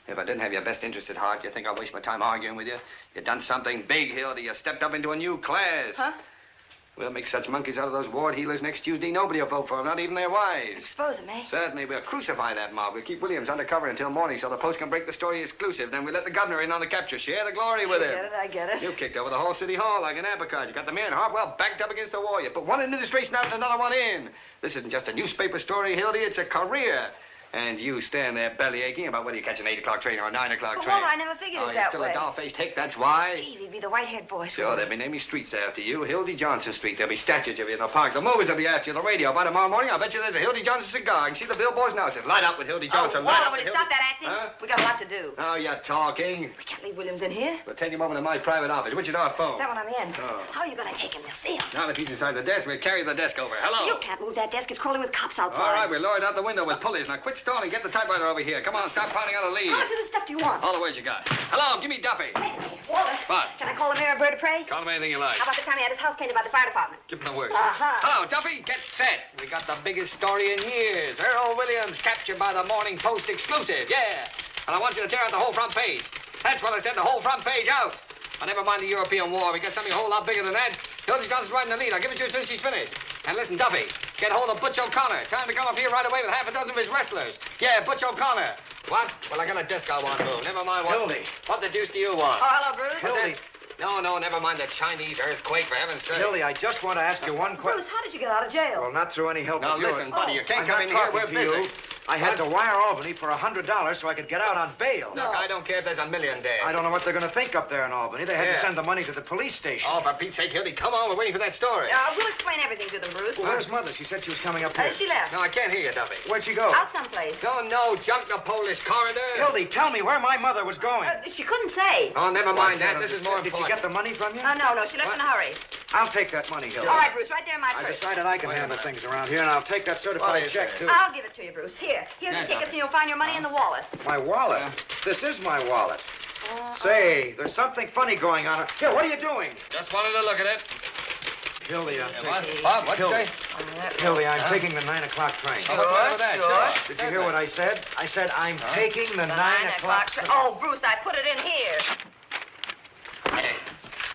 If I didn't have your best interest at heart, you think I'd waste my time arguing with you? You've done something big, Hildy. You stepped up into a new class. Huh? We'll make such monkeys out of those ward healers next Tuesday, nobody will vote for them, not even their wives. Expose them, eh? Certainly, we'll crucify that mob. We'll keep Williams undercover until morning so the Post can break the story exclusive. Then we'll let the governor in on the capture. Share the glory with him. I get it. You kicked over the whole city hall like an apricot. You got the mayor and Hartwell backed up against the wall. You put one administration out and another one in. This isn't just a newspaper story, Hildy. It's a career. And you stand there belly aching about whether you catch an 8 o'clock train or a 9 o'clock But, train. Walter, I never figured it that you're still way. a doll-faced hick, that's why. Gee, he'd be the white-haired boy. Sure, they'll be naming streets after you. Hildy Johnson Street. There'll be statues of you in the park. The movies will be after you. The radio. By tomorrow morning, I'll bet you there's a Hildy Johnson cigar. You can see the billboards now. It says, light up with Hildy Johnson. Oh, light Walter, up will with you Hildy... stop that acting? Huh? We got a lot to do. Oh, you're talking. We can't leave Williams in here. We'll take him over to my private office. Which is our phone? That one on the end. Oh. How are you going to take him? They'll see him. Now, if he's inside the desk, we'll carry the desk over. Hello. You can't move that desk. It's crawling with cops outside. All right, we'll lower it out the window with pulleys. Now, quit stalling. Get the typewriter over here. Come on, stop pounding out a lead. How much of this stuff do you want? All the words you got. Hello, give me Duffy. Walter. What? Can I call the mayor a bird of prey? Call him anything you like. How about the time he had his house painted by the fire department? Give him the word. Uh-huh. Hello, Duffy. Get set. We got the biggest story in years. Earl Williams captured by the Morning Post exclusive. Yeah. And I want you to tear out the whole front page. That's what I said, the whole front page out. Oh, never mind the European War. We got something a whole lot bigger than that. Hildy Johnson's right in the lead. I'll give it to you as soon as she's finished. And listen, Duffy, get hold of Butch O'Connor. Tell him to come up here right away with half a dozen of his wrestlers. Yeah, Butch O'Connor. What? Well, I got a desk I want moved. Never mind what... Hildy. What the deuce do you want? Oh, hello, Bruce. Hildy. No, never mind the Chinese earthquake, for heaven's sake. Hildy, I just want to ask you one question. Bruce, how did you get out of jail? Well, not through any help Now, of yours. listen, buddy, you can't I'm come not in here. talking We're to busy. you. I had to wire Albany for $100 so I could get out on bail. Look, I don't care if there's a million dead. I don't know what they're going to think up there in Albany. They had to Yeah. send the money to the police station. Oh, for Pete's sake, Hildy, come on. We're waiting for that story. We'll explain everything to them, Bruce. Well, where's Mother? She said she was coming up here. She left. No, I can't hear you, Duffy. Where'd she go? Out someplace. No, junk the Polish corridor. Hildy, tell me where my mother was going. She couldn't say. Oh, never mind I that. can't This is more understand. Did important. she get the money from you? No, she left in a hurry. I'll take that money, Hildy. All right, Bruce, right there in my I purse. decided I can handle things around here, and I'll take that What certified is check, it? too. I'll give it to you, Bruce. Here's Yeah, the tickets, Duffy. and you'll find your money in the wallet. My wallet? This is my wallet. Say, there's something funny going on. Here, what are you doing? Just wanted to look at it. Hildy, I'm taking... What'd you Hildy. say? Hildy, I'm taking the 9 o'clock train. Oh, what's wrong with that? Sure. Did you hear what I said? I said I'm taking the 9 o'clock train. Oh, Bruce, I put it in here.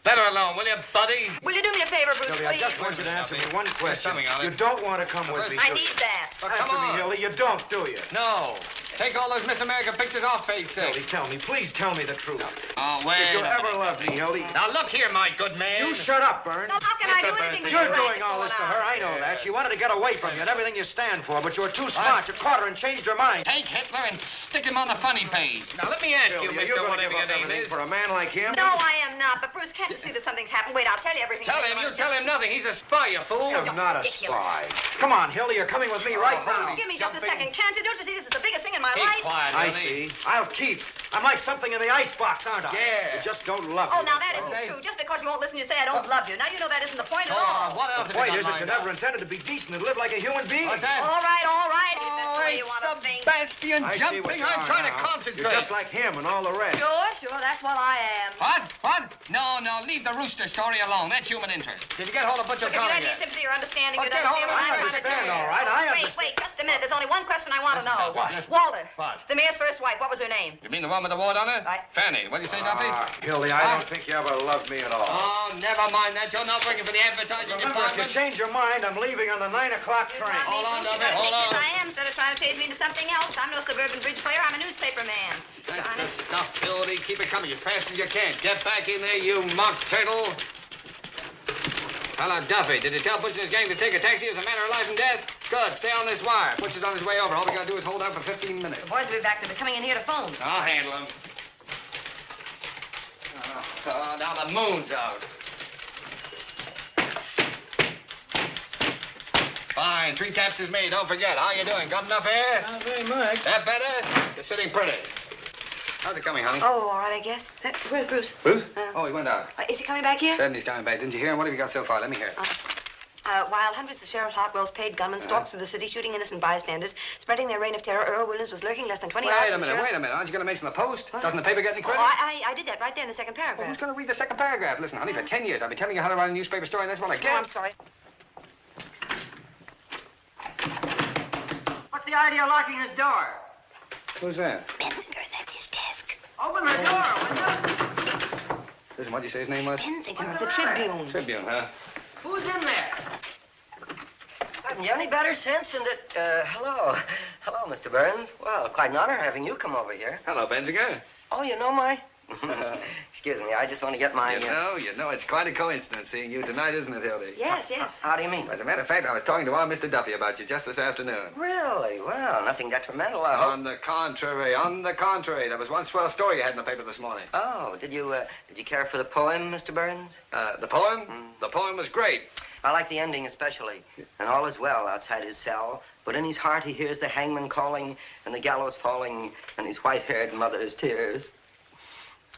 Let her alone, will you, buddy? Will you do me a favor, Bruce, Hildy, I please? just want you to answer me one question. something on it. You don't want to come with me, I do you? need that. But Answer come me, on. Hildy. You don't, do you? No. Take all those Miss America pictures off page 6. Hildy, tell me. Please tell me the truth. Oh, If wait you a minute. ever loved me, Hildy... Now, look here, my good man. You shut up, Burns. No, how can I do anything with You're you? doing all this to her. I know that. She wanted to get away from you and everything you stand for, but you were too smart. You caught her and changed her mind. Take Hitler and stick him on the funny page. Now, let me ask you, Hildy, are mister, you going to whatever give your up name everything is. for a man like him? No, I am not. But, Bruce, can't you see that something's happened? Wait, I'll tell you everything. Tell him. You tell him nothing. He's a spy, you fool. I'm not a spy. Come on, Hildy. You're coming with me right now. Give me just a second, can't you? Don't you see this is the biggest thing in my Keep life? quiet, I Hildy. see. I'll keep. I'm like something in the icebox, aren't I? Yeah. You just don't love me. Oh, now that that's all. isn't true. Just because you won't listen, you say I don't love you. Now you know that isn't the point at all. Oh, what else The have point you is got that you lined never up? intended to be decent and live like a human being. What's that? All right, if that's the way Oh, you want to think. Sebastian I see jumping. what you I'm are trying now. to concentrate. You're just like him and all the rest. Sure, that's what I am. What? No, leave the rooster story alone. That's human interest. Did you get hold of Butch Look, if you O'Connor had any yet? sympathy or understanding, Well, you'd get hold understand of what it. I'm trying to do. understand, all right. I understand. Wait, just a minute. There's only one question I want to know. What? Walter. What? The mayor's first wife. What was her name? You mean the one with the wart on her? Right. Fanny. What do you say, Duffy? Hildy, I don't think you ever loved me at all. Oh, never mind that. You're not working for the advertising Remember, if you department. change your mind, I'm leaving on the 9 o'clock train. Hold on, Duffy. Yes, Hold on. I am, instead of trying to change me into something else. I'm no suburban bridge player. I'm a newspaper man. That's the stuff, Hildy. Keep it coming as fast as you can. Get back in there, you mock turtle. Hello, Duffy. Did you tell Butch and his gang to take a taxi as a matter of life and death? Good. Stay on this wire. Butch is on his way over. All we gotta do is hold out for 15 minutes. The boys will be back. They'll be coming in here to phone. I'll handle him. Oh, now the moon's out. Fine. 3 taps is made. Don't forget. How you doing? Got enough air? Not very much. That better? You're sitting pretty. How's it coming, honey? Oh, all right, I guess. Where's Bruce? Bruce? Oh, he went out. Is he coming back here? Said he's coming back. Didn't you hear him? What have you got so far? Let me hear it. While hundreds of Sheriff Hartwell's paid gunmen stalked through the city shooting innocent bystanders, spreading their reign of terror, Earl Williams was lurking less than 20 hours Wait a from the minute. sheriff's... Aren't you going to mention the Post? Doesn't the paper get any credit? I did that right there in the second Well, paragraph. who's going to read the second paragraph? Listen, honey, for 10 years I've been telling you how to write a newspaper story, and that's what I get. Oh, I'm sorry. What's the idea of locking his door? Who's that? Benzinger, that's his desk. Open the door, will you? Listen, what did you say his name was? Benzinger of the Tribune. Tribune, huh? Who's in there? Haven't you any better sense than that? Hello. Hello, Mr. Burns. Well, quite an honor having you come over here. Hello, Benzinger. Oh, you know my... Excuse me, I just want to get my... You know, it's quite a coincidence seeing you tonight, isn't it, Hildy? Yes. How do you mean? As a matter of fact, I was talking to our Mr. Duffy about you just this afternoon. Really? Well, nothing detrimental, I hope. On the contrary. That was one swell story you had in the paper this morning. Oh, did you care for the poem, Mr. Burns? The poem? The poem was great. I like the ending especially. And all is well outside his cell, but in his heart he hears the hangman calling and the gallows falling and his white-haired mother's tears.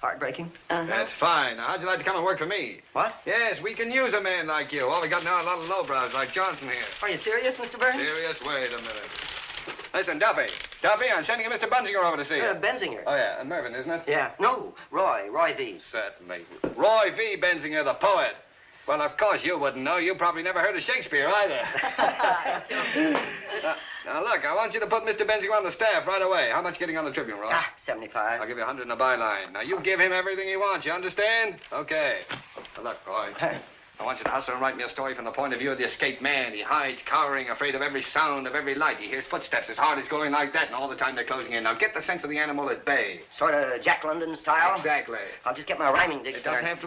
Heartbreaking? That's fine. Now, how'd you like to come and work for me? What? Yes, we can use a man like you. All we got now are a lot of lowbrows like Johnson here. Are you serious, Mr. Burns? Serious? Wait a minute. Listen, Duffy, I'm sending a Mr. Benzinger over to see you. Benzinger? Oh, yeah, and Mervyn, isn't it? Yeah. No, Roy V. Certainly. Roy V. Benzinger, the poet. Well, of course you wouldn't know. You probably never heard of Shakespeare either. Now, look, I want you to put Mr. Benzinger on the staff right away. How much getting on the Tribune, Roy? 75. I'll give you 100 in the byline. Now, you give him everything he wants, you understand? Okay. Now, look, Roy. I want you to hustle and write me a story from the point of view of the escaped man. He hides, cowering, afraid of every sound, of every light. He hears footsteps. His heart is going like that, and all the time they're closing in. Now, get the sense of the animal at bay. Sort of Jack London style? Exactly. I'll just get my rhyming dictionary. It doesn't have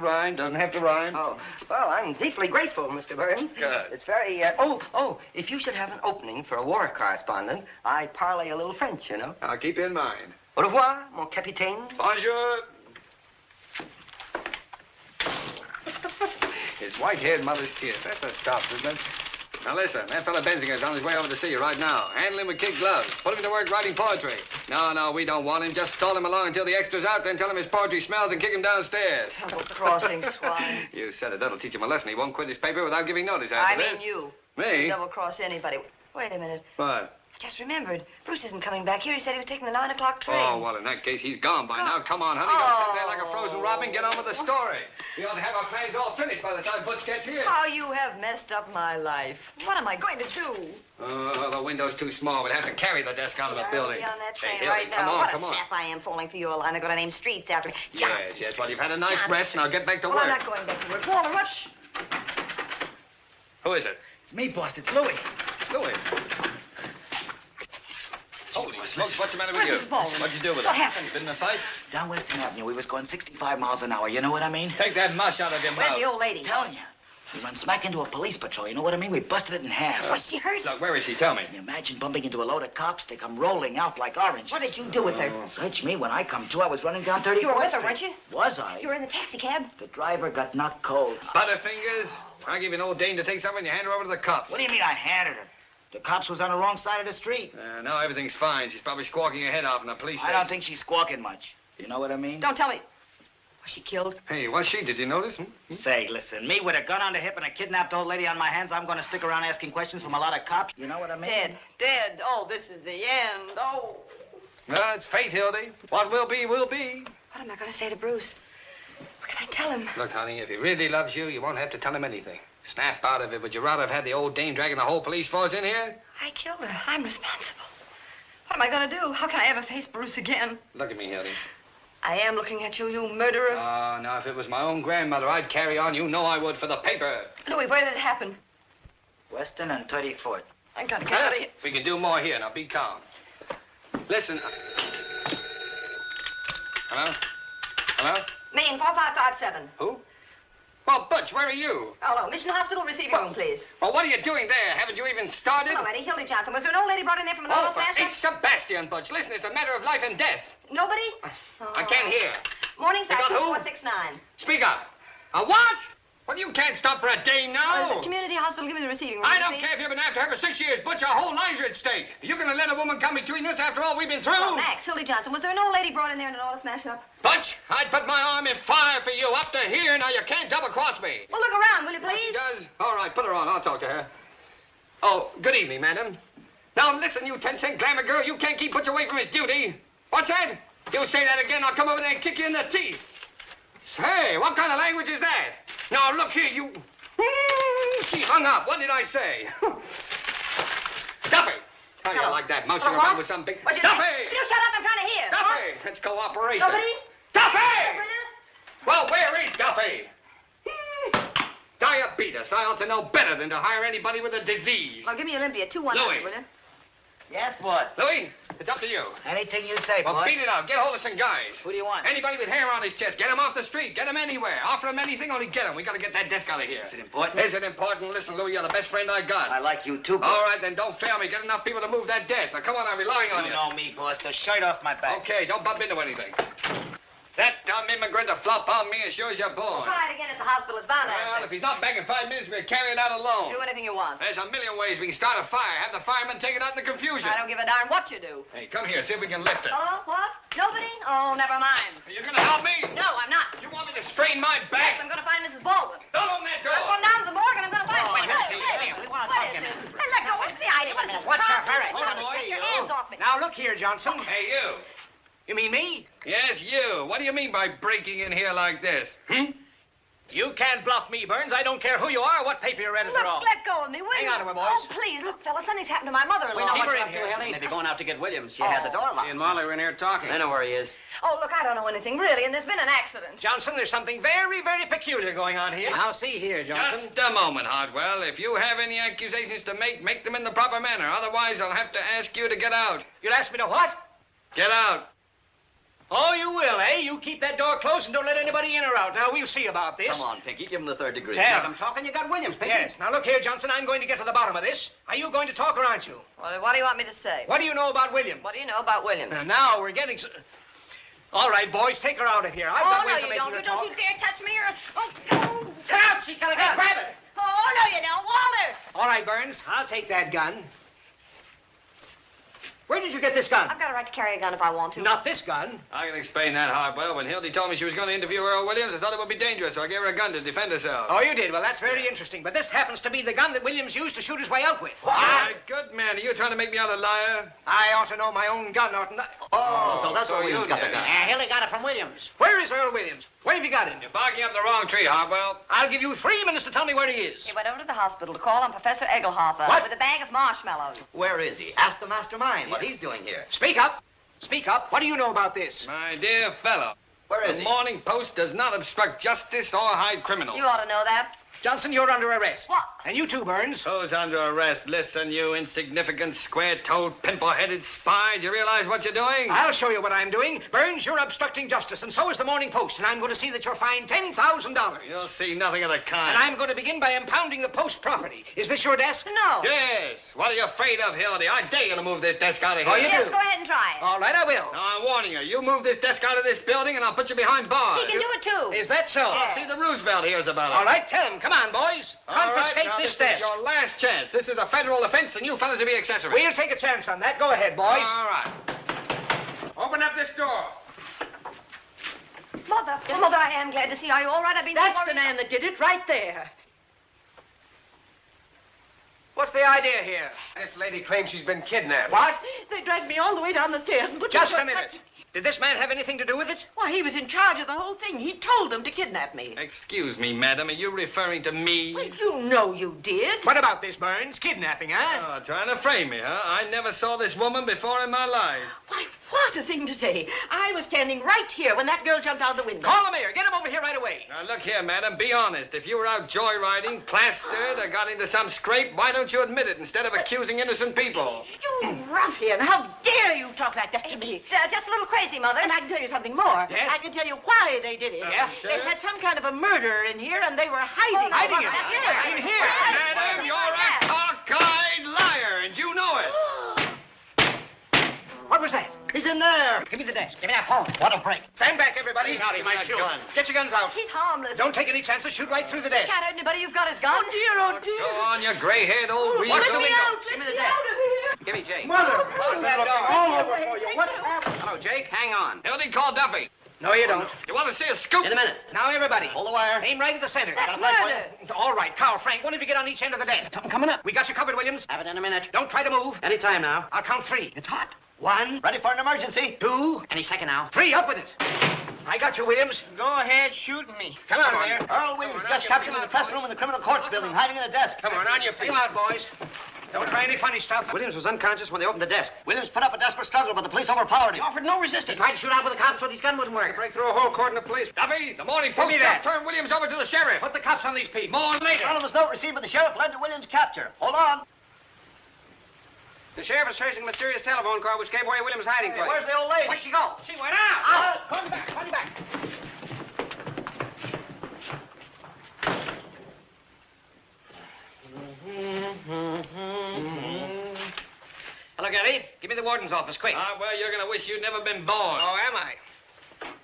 to rhyme. Oh, well, I'm deeply grateful, Mr. Burns. Good. It's very, if you should have an opening for a war correspondent, I parlay a little French, you know. I'll keep you in mind. Au revoir, mon capitaine. Bonjour. His white-haired mother's tears. That's a top, isn't it? Now, listen, that fella Benzinger's on his way over to see you right now. Handle him with kid gloves. Put him to work writing poetry. No, we don't want him. Just stall him along until the extra's out, then tell him his poetry smells and kick him downstairs. Double-crossing swine. You said it. That'll teach him a lesson. He won't quit his paper without giving notice after this. I mean you. Me? Double-cross anybody. Wait a minute. What? I just remembered. Bruce isn't coming back here. He said he was taking the 9 o'clock train. Oh, well, in that case, he's gone by now. Come on, honey. Don't sit there like a frozen robin. Get on with the story. We ought to have our plans all finished by the time Butch gets here. How you have messed up my life. What am I going to do? Oh, the window's too small. We'll have to carry the desk out of the building. I'll be on that train Hey, right Hildy, now. come on. What a sap I am falling for you, a line. They're going to name streets after me. Johnson. Yes. Well, you've had a nice Johnson. rest. Now get back to Well, work. I'm not going back to work. Walter, what? Who is it? It's me, boss. It's Louis. Louis. Holy smokes, what's the matter with Where's you? Mrs. Baldwin? What'd you do with What him? happened? Been in a fight? Down Western Avenue, we was going 65 miles an hour. You know what I mean? Take that mush out of your Where's mouth. the old lady? I'm telling you. We run smack into a police patrol. You know what I mean? We busted it in half. Was she hurt? Look, where is she? Tell me. Can you imagine bumping into a load of cops? They come rolling out like oranges. What did you do with her? Search me. When I come to, I was running down 34th You were with her, Street. weren't you? Was I? You were in the taxi cab? The driver got knocked cold. Butterfingers? I'll give you an old dame to take something and you hand her over to the cops. What do you mean I handed her? The cops was on the wrong side of the street. No, everything's fine. She's probably squawking her head off in the police I station. don't think she's squawking much. You know what I mean? Don't tell me. Was she killed? Hey, was she? Did you notice? Say, listen, me with a gun on the hip and a kidnapped old lady on my hands, I'm going to stick around asking questions from a lot of cops. You know what I mean? Dead. Oh, this is the end. Oh. No, it's fate, Hildy. What will be, will be. What am I going to say to Bruce? What can I tell him? Look, honey, if he really loves you, you won't have to tell him anything. Snap out of it. Would you rather have had the old dame dragging the whole police force in here? I killed her. I'm responsible. What am I going to do? How can I ever face Bruce again? Look at me, Hildy. I am looking at you, you murderer. Oh, now, if it was my own grandmother, I'd carry on. You know I would for the paper. Louis, where did it happen? Western and 34th. I got to get out of here. We can do more here. Now, be calm. Listen. Hello? Hello? Main 4557. Who? Well, Butch, where are you? Hello, Mission Hospital receiving room, please. Well, what are you doing there? Haven't you even started? Hello, Eddie. Hildy Johnson. Was there an old lady brought in there from an Oh, old for smash? H. Sebastian, Butch. Listen, it's a matter of life and death. Nobody? I can't hear. Morning, You got section who? 469. Speak up. A what? Well, you can't stop for a day now. Community hospital, give me the receiving room. I don't please. care if you've been after her for 6 years, Butch. Our whole lives are at stake. You're going to let a woman come between us after all we've been through? Oh, Max, Hildy Johnson. Was there an old lady brought in there in an auto smash up? Butch, I'd put my arm in fire for you up to here. Now, you can't double-cross me. Well, look around, will you please? She does? All right, put her on. I'll talk to her. Oh, good evening, madam. Now, listen, you 10-cent glamour girl. You can't keep Butch away from his duty. What's that? You say that again, I'll come over there and kick you in the teeth. Say, what kind of language is that? Now, look here, you... She hung up. What did I say? Duffy! How do you like that? Mousing around with some big... What'd you Duffy! say? You shut up, I'm trying to hear. Duffy! That's cooperation. Nobody? Duffy! Well, where is Duffy? Diabetes. Vegas. I ought to know better than to hire anybody with a disease. Well, give me Olympia, 2-100, Louis. will you? Yes, boss. Louis, it's up to you. Anything you say, Well, boss. beat it out. Get hold of some guys. Who do you want? Anybody with hair on his chest. Get him off the street. Get him anywhere. Offer him anything, only get him. We got to get that desk out of here. Is it important? Is it important? Listen, Louis, you're the best friend I got. I like you too, boss. All right, then don't fail me. Get enough people to move that desk. Now, come on, I'm relying on you. You know me, boss. The shirt off my back. Okay, don't bump into anything. That dumb immigrant to flop on me as sure as you're born. Try it again at the hospital. It's bound to Well, answer. if he's not back in 5 minutes, we'll carry it out alone. Do anything you want. There's a million ways we can start a fire. Have the firemen take it out in the confusion. I don't give a darn what you do. Hey, come here. See if we can lift it. Oh, what? Nobody? Oh, never mind. Are you going to help me? No, I'm not. You want me to strain my back? Yes, I'm going to find Mrs. Baldwin. Don't open that door. I'm going down to the morgue and I'm going to find her. wait a minute. We want to talk to him. Hey, let go. What's the idea? What is this? What's your hurry? Hold on, boy. Get your hands off me. Now, look here, Johnson. Hey, you. You mean me? Yes, you. What do you mean by breaking in here like this? You can't bluff me, Burns. I don't care who you are or what paper you're editor Look, of. let go of me, will you? Hang on to her, boys. Oh, please. Look, fella, something's happened to my mother-in-law. We know Keep what her you're in up to, here. Hildy. Maybe going out to get Williams. She Oh. had the door She locked. and Molly were in here talking. I know where he is. Oh, look, I don't know anything, really, and there's been an accident. Johnson, there's something very, very peculiar going on here. Now, see here, Johnson. Just a moment, Hartwell. If you have any accusations to make them in the proper manner. Otherwise, I'll have to ask you to get out. You'll ask me to what? Get out. Oh, you will, eh? You keep that door closed and don't let anybody in or out. Now, we'll see about this. Come on, Pinky. Give him the third degree. Yeah. Let him talk and you got Williams, Pinky. Yes. Now, look here, Johnson. I'm going to get to the bottom of this. Are you going to talk or aren't you? Well, what do you want me to say? What do you know about William? What do you know about Williams? Now we're getting... All right, boys, take her out of here. I've got ways of making her Don't talk. you dare touch me or... Oh, Stop! She's got a gun. Grab it. oh, no, you don't. Walter! All right, Burns, I'll take that gun. Where did you get this gun? I've got a right to carry a gun if I want to. Not this gun. I can explain that, Hartwell. When Hildy told me she was going to interview Earl Williams, I thought it would be dangerous, so I gave her a gun to defend herself. Oh, you did? Well, that's very interesting. But this happens to be the gun that Williams used to shoot his way out with. My good man, are you trying to make me out a liar? I ought to know my own gun, oughtn't I? Oh, so that's so where Williams you got the did. gun. Hildy got it from Williams. Where is Earl Williams? Where have you got him? You're barking up the wrong tree, Hartwell. I'll give you 3 minutes to tell me where he is. He went over to the hospital to call on Professor Egelhofer What? with a bag of marshmallows. Where is he? Ask the mastermind what he's doing here. Speak up. Speak up. What do you know about this? My dear fellow. Where is The he? Morning Post does not obstruct justice or hide criminals. You ought to know that. Johnson, you're under arrest. What? And you too, Burns. Who's under arrest? Listen, you insignificant, square-toed, pimple-headed spy. Do you realize what you're doing? I'll show you what I'm doing. Burns, you're obstructing justice, and so is the Morning Post, and I'm going to see that you're fined $10,000. You'll see nothing of the kind. And I'm going to begin by impounding the Post property. Is this your desk? No. Yes. What are you afraid of, Hildy? I dare you to move this desk out of here. Oh, you Yes, do? go ahead and try it. All right, I will. Now, I'm warning you. You move this desk out of this building, and I'll put you behind bars. He can do it, too. Is that so? I'll see the Roosevelt hears about it. All right, tell him. Come on, boys. All right, Confiscate now, this is desk. your last chance. This is a federal offense, and you fellas will be accessories. We'll take a chance on that. Go ahead, boys. All right. Open up this door. Mother, I am glad to see you. Are you all right? I've been That's so the worried. man that did it right there. What's the idea here? This lady claims she's been kidnapped. What? They dragged me all the way down the stairs and put me Just in a minute. Did this man have anything to do with it? Why, he was in charge of the whole thing. He told them to kidnap me. Excuse me, madam. Are you referring to me? Well, you know you did. What about this, Burns? Kidnapping, huh? Oh, trying to frame me, huh? I never saw this woman before in my life. Why, what a thing to say. I was standing right here when that girl jumped out the window. Call the mayor. Get him over here right away. Now, look here, madam. Be honest. If you were out joyriding, plastered, or got into some scrape, why don't you admit it instead of accusing innocent people? You ruffian. How dare you talk like that to me? It's just a little crazy, Mother. And I can tell you something more. Yes? I can tell you why they did it. Yeah? They had some kind of a murder in here, and they were hiding. Hiding it. Yeah. In here. Madam, you're a cockeyed liar, and you know it. What was that? He's in there. Give me the desk. Give me that phone. What a break. Stand back, everybody. Now he might shoot. Get your guns out. He's harmless. Don't take any chances. Shoot right through the desk. Can't hurt anybody. You've got his gun. Oh, dear. Go on, you gray-haired old weasel. Let me out. Give me Let the me desk. out of here. Give me Jake. Mother. Close that door. All over for you. What's happened? Hello, Jake. Hang on. Hildy, call Duffy. No, you don't. You want to see a scoop? In a minute. Now, everybody. Hold the wire. Aim right at the center. That's murder. All right, Carl, Frank, one of you get on each end of the desk. Something coming up. We got you covered, Williams. Have it in a minute. Don't try to move. Any time now. I'll count 3. It's hot. 1, Ready for an emergency. 2, Any second now. 3. Up with it. I got you, Williams. Go ahead, shoot me. Come on, there. Earl Williams just captured in the press room in the criminal courts building, hiding in a desk. Come on your feet. Come out, boys. Don't try any funny stuff. Williams was unconscious when they opened the desk. Williams put up a desperate struggle, but the police overpowered He him. offered no resistance. He tried to shoot out with the cops, but his gun wouldn't work. Break through a whole cordon of police. Duffy, the morning Give post me that. just turned Williams over to the sheriff. Put the cops on these people. More later. Anonymous note received by the sheriff led to Williams' capture. Hold on. The sheriff is tracing a mysterious telephone call which gave away Williams' hiding place. Where's the old lady? Where'd she go? She went out. Call me back. Call me back. Hello, Gary. Give me the warden's office, quick. Well, you're going to wish you'd never been born. Oh, am I?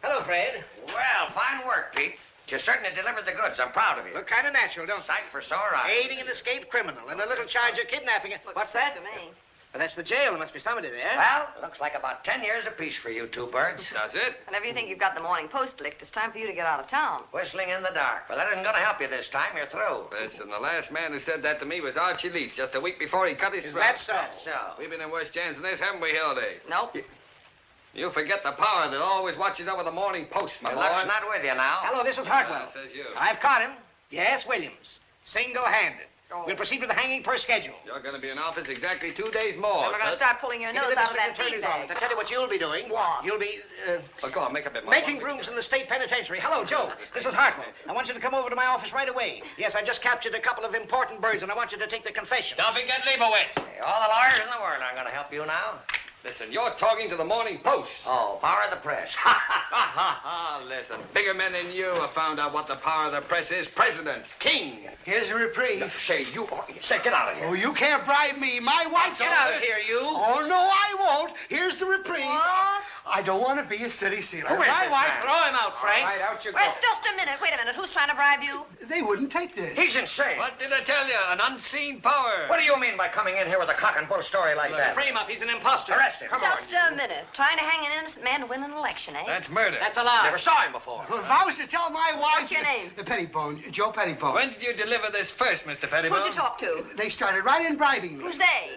Hello, Fred. Well, fine work, Pete. You certainly delivered the goods. I'm proud of you. Look kind of natural, don't Sight for sore eyes. Aiding an escaped criminal and a little charge of kidnapping. What's that? To me. Well, that's the jail. There must be somebody there. Well, looks like about 10 years apiece for you two birds. Does it? Whenever you think you've got the Morning Post licked, it's time for you to get out of town. Whistling in the dark. But that isn't going to help you this time. You're through. Listen, the last man who said that to me was Archie Leach just a week before he cut his throat. That so? That's so. We've been in worse jams than this, haven't we, Hildy? Nope. You forget the power that always watches over the Morning Post, my Your boy. luck's not with you now. Hello, this is Hartwell. Says you. I've caught him. Yes, Williams. Single-handed. We'll proceed with the hanging per schedule. You're going to be in office exactly 2 days more. Then we're going to start pulling your Into nose the out of district that attorney's feedback. office. I tell you what you'll be doing. What? You'll be Well, go on, make up your mind. making rooms in the state penitentiary. Hello, Joe. This is Hartwell. I want you to come over to my office right away. Yes, I just captured a couple of important birds, and I want you to take the confession. Don't forget Leibowitz. Hey, all the lawyers in the world aren't going to help you now. Listen, you're talking to the Morning Post. Oh, power of the press. Listen, bigger men than you have found out what the power of the press is. Presidents, king. Here's a reprieve. Say, get out of here. Oh, you can't bribe me. My wife's Get out of here, you. Oh, no, I won't. Here's the reprieve. What? I don't want to be a city sealer. Who is My this wife. man? Throw him out, Frank. All right, out you go. Rest just a minute. Wait a minute. Who's trying to bribe you? They wouldn't take this. He's insane. What did I tell you? An unseen power. What do you mean by coming in here with a cock and bull story like that? Frame up. He's an imposter. Arrest him. Just a minute. Trying to hang an innocent man to win an election, eh? That's murder. That's a lie. Never saw him before. Well, if I was to tell my wife... What's your name? Pettibone. Joe Pettibone. When did you deliver this first, Mr. Pettibone? Who'd you talk to? They started right in bribing me. Who's they?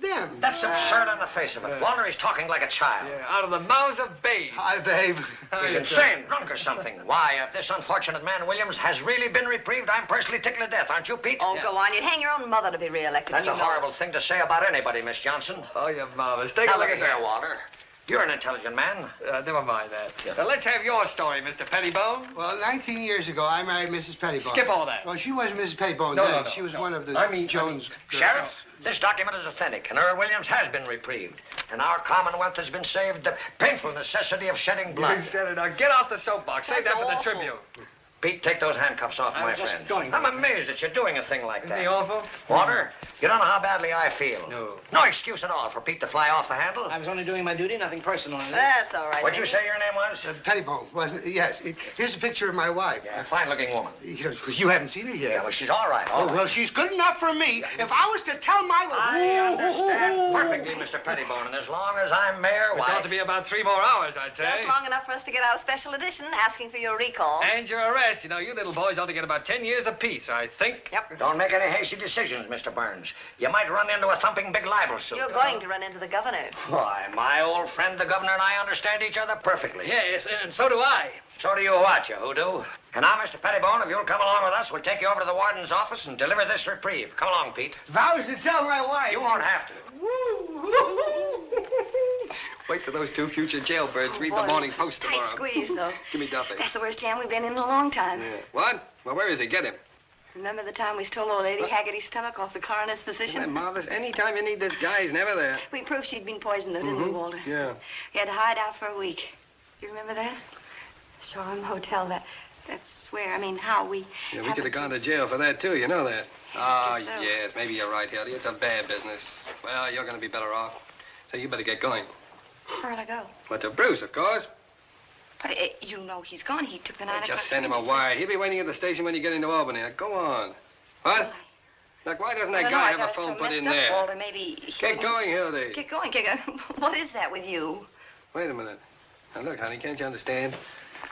Them. That's absurd on the face of it. Wonder he's talking like a child. Yeah, out of the mouths of babes. Hi, babe. He's insane, drunk or something. Why, if this unfortunate man, Williams, has really been reprieved, I'm personally tickled to death, aren't you, Pete? Oh, go on. You'd hang your own mother to be reelected. That's you a know. horrible thing to say about anybody, Miss Johnson. Oh, you're marvelous. Take Now, a look look at here, that. Walter. You're an intelligent man. Never mind that. Now, let's have your story, Mr. Pettibone. Well, 19 years ago, I married Mrs. Pettibone. Skip all that. Well, she wasn't Mrs. Pettibone No, then. no, no, she was no. one of the Jones girls. Sheriff, this document is authentic, and Earl Williams has been reprieved. And our Commonwealth has been saved the painful necessity of shedding blood. You said it. Now, get off the soapbox. Save that That's for the awful. Tribune. Pete, take those handcuffs off, I my was just friend. going I'm to. amazed that you're doing a thing like Isn't that. he awful? Walter, you don't know how badly I feel. No. No excuse at all for Pete to fly off the handle. I was only doing my duty, nothing personal in this. That's all right. What'd you Nicky. say your name was? Pettibone, wasn't it? Yes. Here's a picture of my wife. Yeah, a fine-looking woman. You haven't seen her yet. Yeah, well, she's all right. All Oh, right. well, she's good enough for me. If I was to tell my... I understand perfectly, Mr. Pettibone, and as long as I'm mayor, It why... ought to be about 3 more hours, I'd say. Just long enough for us to get out a special edition asking for your recall. And your arrest. You know, you little boys ought to get about 10 years apiece, I think. Yep. Don't make any hasty decisions, Mr. Burns. You might run into a thumping big libel suit. You're going to run into the governor. Why, my old friend, the governor, and I understand each other perfectly. Yes, and so do I. So do you what, you hoodoo? And now, Mr. Pettibone, if you'll come along with us, we'll take you over to the warden's office and deliver this reprieve. Come along, Pete. If I was to tell my wife... You won't have to. Wait till those 2 future jailbirds read the boy. Morning Post tomorrow. Tight squeeze, though. Give me Duffy. That's the worst jam we've been in a long time. Yeah. What? Well, where is he? Get him. Remember the time we stole old Lady Haggerty's stomach off the coroner's Isn't that physician? marvelous? Anytime you need this guy, he's never there. We proved she'd been poisoned, though, didn't we, Walter? Yeah. We had to hide out for a week. Do you remember that? Shoreham Hotel, that's where, how we... Yeah, we could have gone to jail for that, too. You know that. Ah, guess so. yes. Maybe you're right, Hildy. It's a bad business. Well, you're going to be better off. So you better get going. Where'll I go? What, to Bruce, of course. But you know he's gone. He took the 9 o'clock Just send him train. a wire. He'll be waiting at the station when you get into Albany. Now, go on. What? Look, why doesn't I that don't know, guy I have got a it phone so put in messed up, there? Walter, maybe... Get going, Hildy. Get going, get going. What is that with you? Wait a minute. Now, look, honey, can't you understand?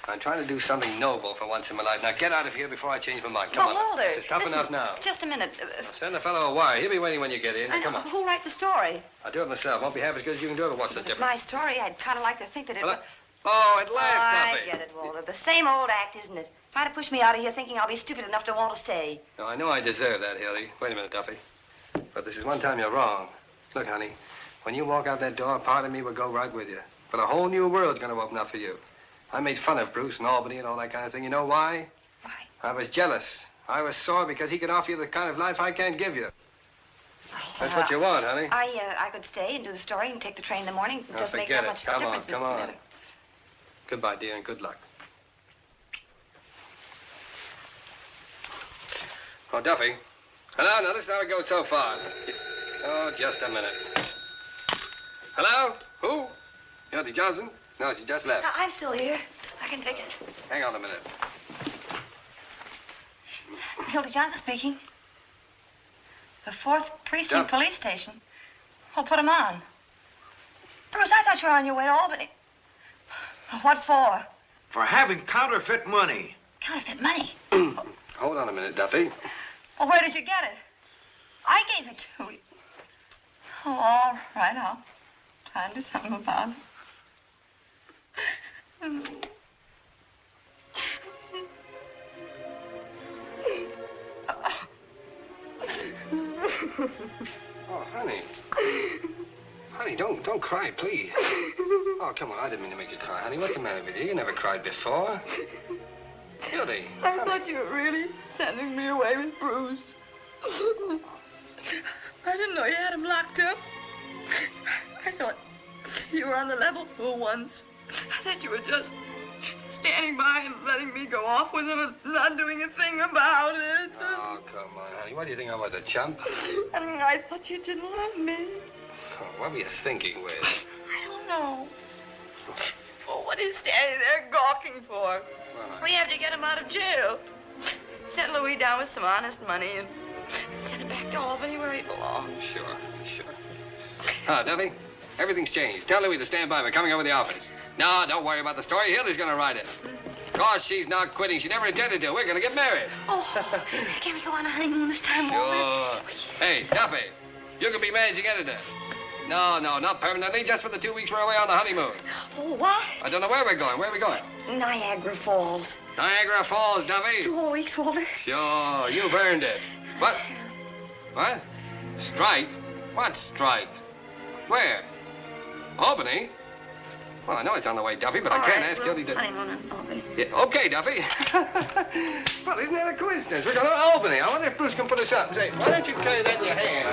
I'm trying to do something noble for once in my life. Now, get out of here before I change my mind. Come But, on. Walter, This is tough listen, enough now. Just a minute. Now, send the fellow a wire. He'll be waiting when you get in. Now, come on. Who'll write the story? I'll do it myself. Won't be half as good as you can do it, but what's the It's difference? my story. I'd kind of like to think that it... Well, oh, at last, I Duffy. get it, Walter. The same old act, isn't it? Try to push me out of here thinking I'll be stupid enough to want to stay. No, I know I deserve that, Hildy. Wait a minute, Duffy. But this is one time you're wrong. Look, honey, when you walk out that door, part of me will go right with you. But a whole new world's going to open up for you. I made fun of Bruce and Albany and all that kind of thing. You know why? Why? I was jealous. I was sore because he could offer you the kind of life I can't give you. That's what you want, honey. I could stay and do the story and take the train in the morning. It doesn't make that much difference. Come on. Goodbye, dear, and good luck. Oh, Duffy. Hello? Now, listen how it goes so far. Oh, just a minute. Hello? Who? Hildy Johnson? No, she just left. No, I'm still here. I can take it. Hang on a minute. Hildy Johnson speaking. The 4th Precinct Police Station. Well, put him on. Bruce, I thought you were on your way to Albany. What for? For having counterfeit money. Counterfeit money? Hold on a minute, Duffy. Well, where did you get it? I gave it to you. Oh, all right, I'll try and do something about it. Oh, honey. Honey, don't cry, please. Oh, come on, I didn't mean to make you cry, honey. What's the matter with you? You never cried before. Hildy. I thought you were really sending me away with Bruce. I didn't know you had him locked up. I thought you were on the level for once. I thought you were just standing by and letting me go off with him and not doing a thing about it. Oh, come on, honey. What do you think I was, a chump? I thought you didn't love me. Oh, what were you thinking with? I don't know. Well, what are you standing there gawking for? We have to get him out of jail. Send Louis down with some honest money and send him back to Albany where he belongs. Sure. Duffy, everything's changed. Tell Louis to stand by. We're coming over the office. No, don't worry about the story. Hildy's going to write it. Of course, she's not quitting. She never intended to. We're going to get married. Oh, can we go on a honeymoon this time, Sure. Hey, Duffy, you can be managing editor. No, not permanently, just for the 2 weeks we're away on the honeymoon. Oh, what? I don't know where we're going. Where are we going? Niagara Falls. Niagara Falls, Duffy. 2 whole weeks, Walter. Sure, you've earned it. What? What? Strike? What strike? Where? Albany? Well, I know it's on the way, Duffy, but I can't ask Hildy to... Honeymoon in Albany. Yeah, okay, Duffy. Well, isn't that a coincidence? We're going to Albany. I wonder if Bruce can put us up. Say, why don't you carry that in your hand?